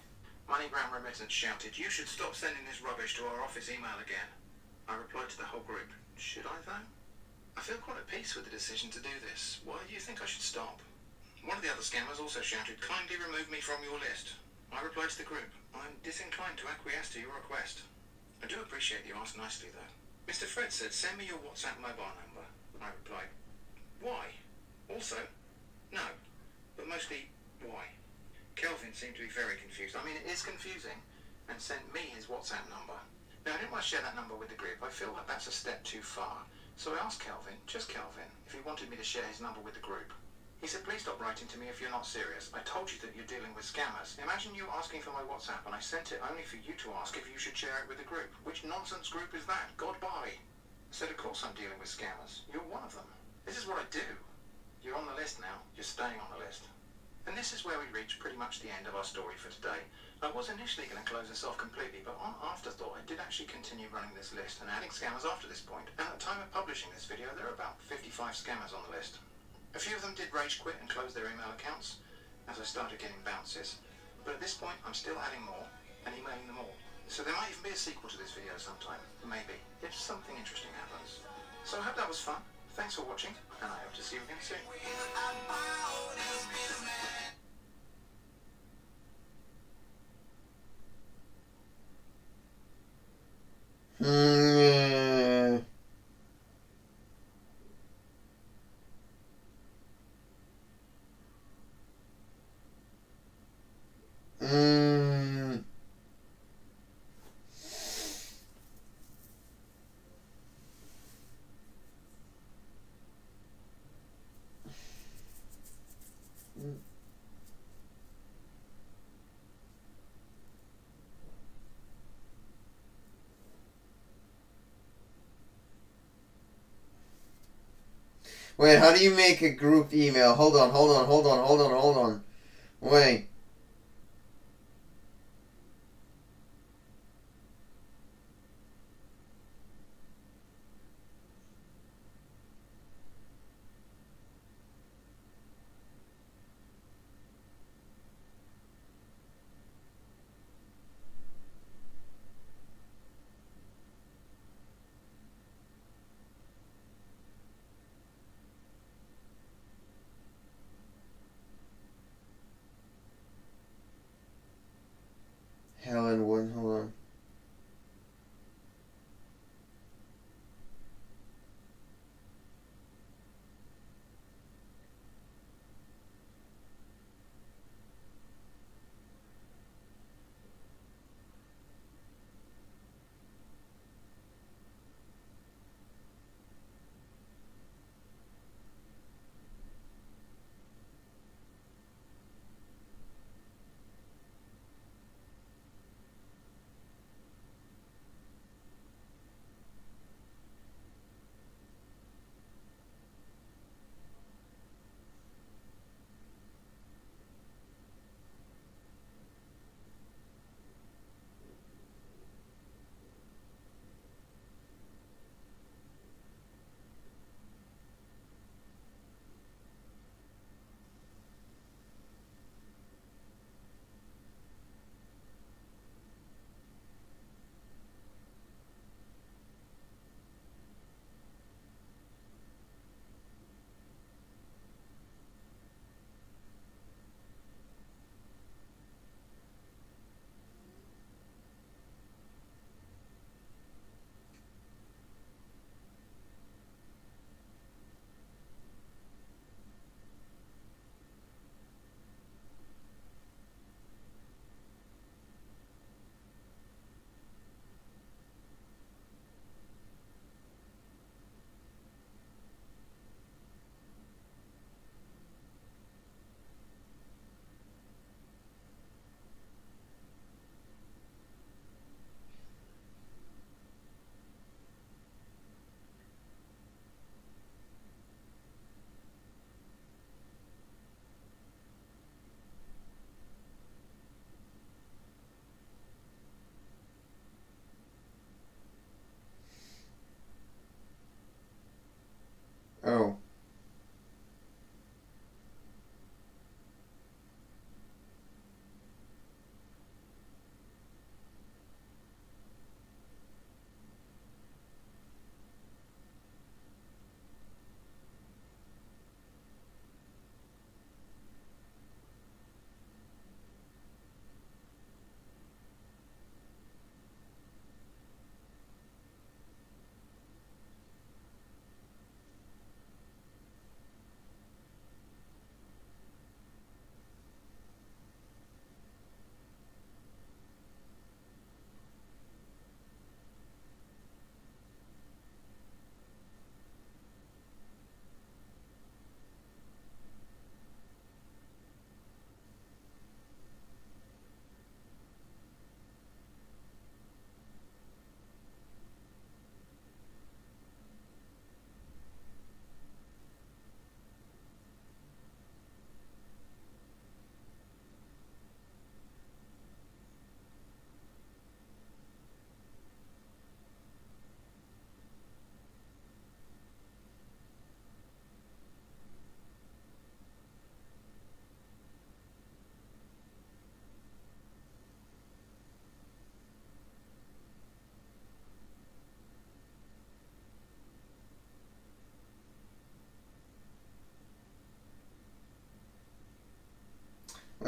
MoneyGram remittance shouted, you should stop sending this rubbish to our office email again. I replied to the whole group, should I though? I feel quite at peace with the decision to do this. Why do you think I should stop? One of the other scammers also shouted, kindly remove me from your list. I replied to the group, I'm disinclined to acquiesce to your request. I do appreciate you asked nicely though. Mr. Fred said, send me your WhatsApp mobile number. I replied, why? Also, no, but mostly, why? Kelvin seemed to be very confused. I mean, it is confusing, and sent me his WhatsApp number. Now, I didn't want to share that number with the group. I feel like that's a step too far. So I asked Kelvin, just Kelvin, if he wanted me to share his number with the group. He said, please stop writing to me if you're not serious. I told you that you're dealing with scammers. Imagine you asking for my WhatsApp and I sent it only for you to ask if you should share it with the group. Which nonsense group is that? Goodbye. I said, of course I'm dealing with scammers. You're one of them. This is what I do. You're on the list now. You're staying on the list. And this is where we reach pretty much the end of our story for today. I was initially going to close this off completely, but on afterthought I did actually continue running this list and adding scammers after this point. And at the time of publishing this video, there are about 55 scammers on the list. A few of them did rage quit and close their email accounts as I started getting bounces, but at this point I'm still adding more and emailing them all. So there might even be a sequel to this video sometime, maybe, if something interesting happens. So I hope that was fun, thanks for watching, and I hope to see you again soon. Wait, how do you make a group email? Hold on. Wait.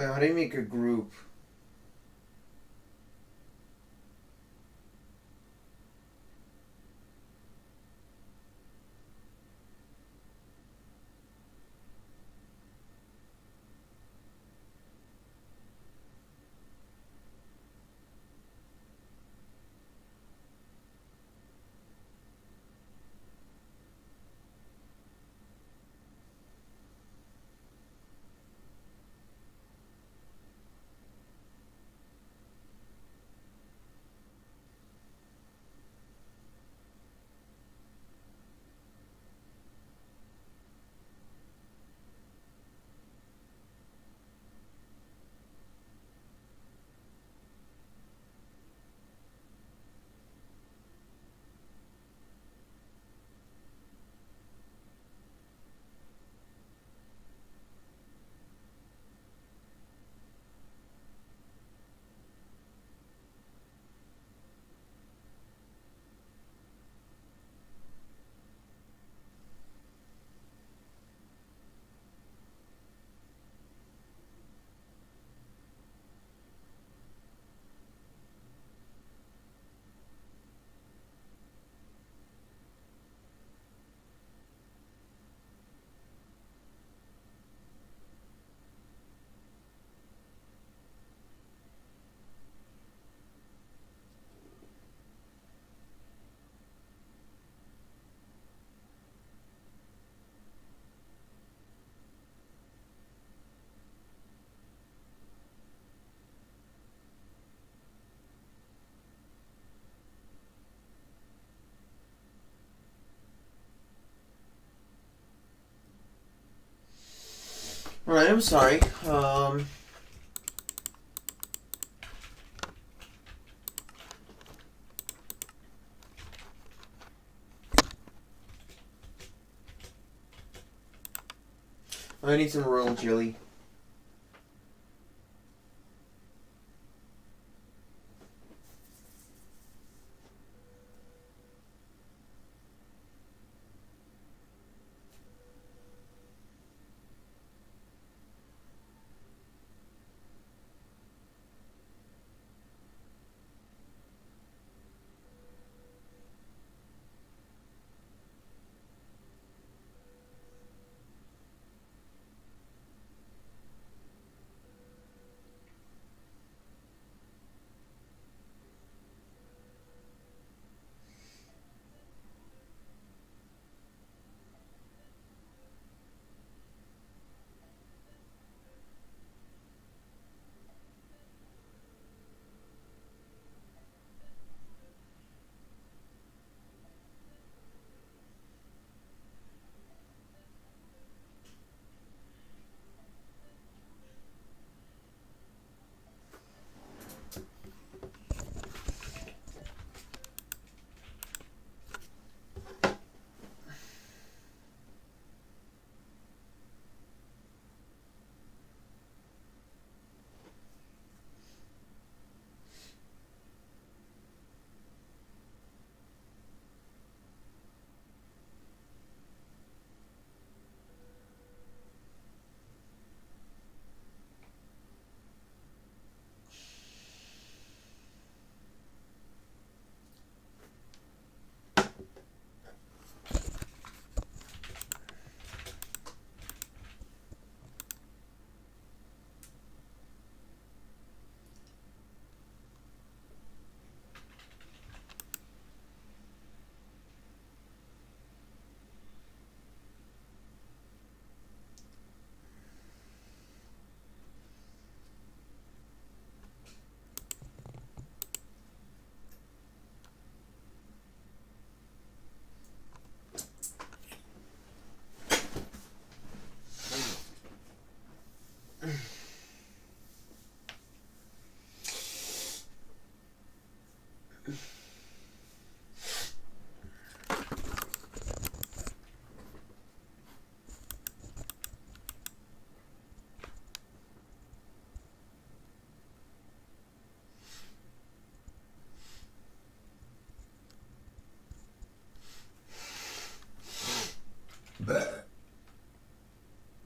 Wait, how do you make a group? Alright, I'm sorry. I need some royal jelly.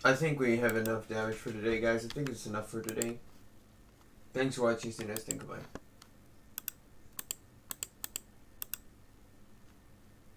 I think we have enough damage for today, guys. I think it's enough for today. Thanks for watching. See you next time. Goodbye.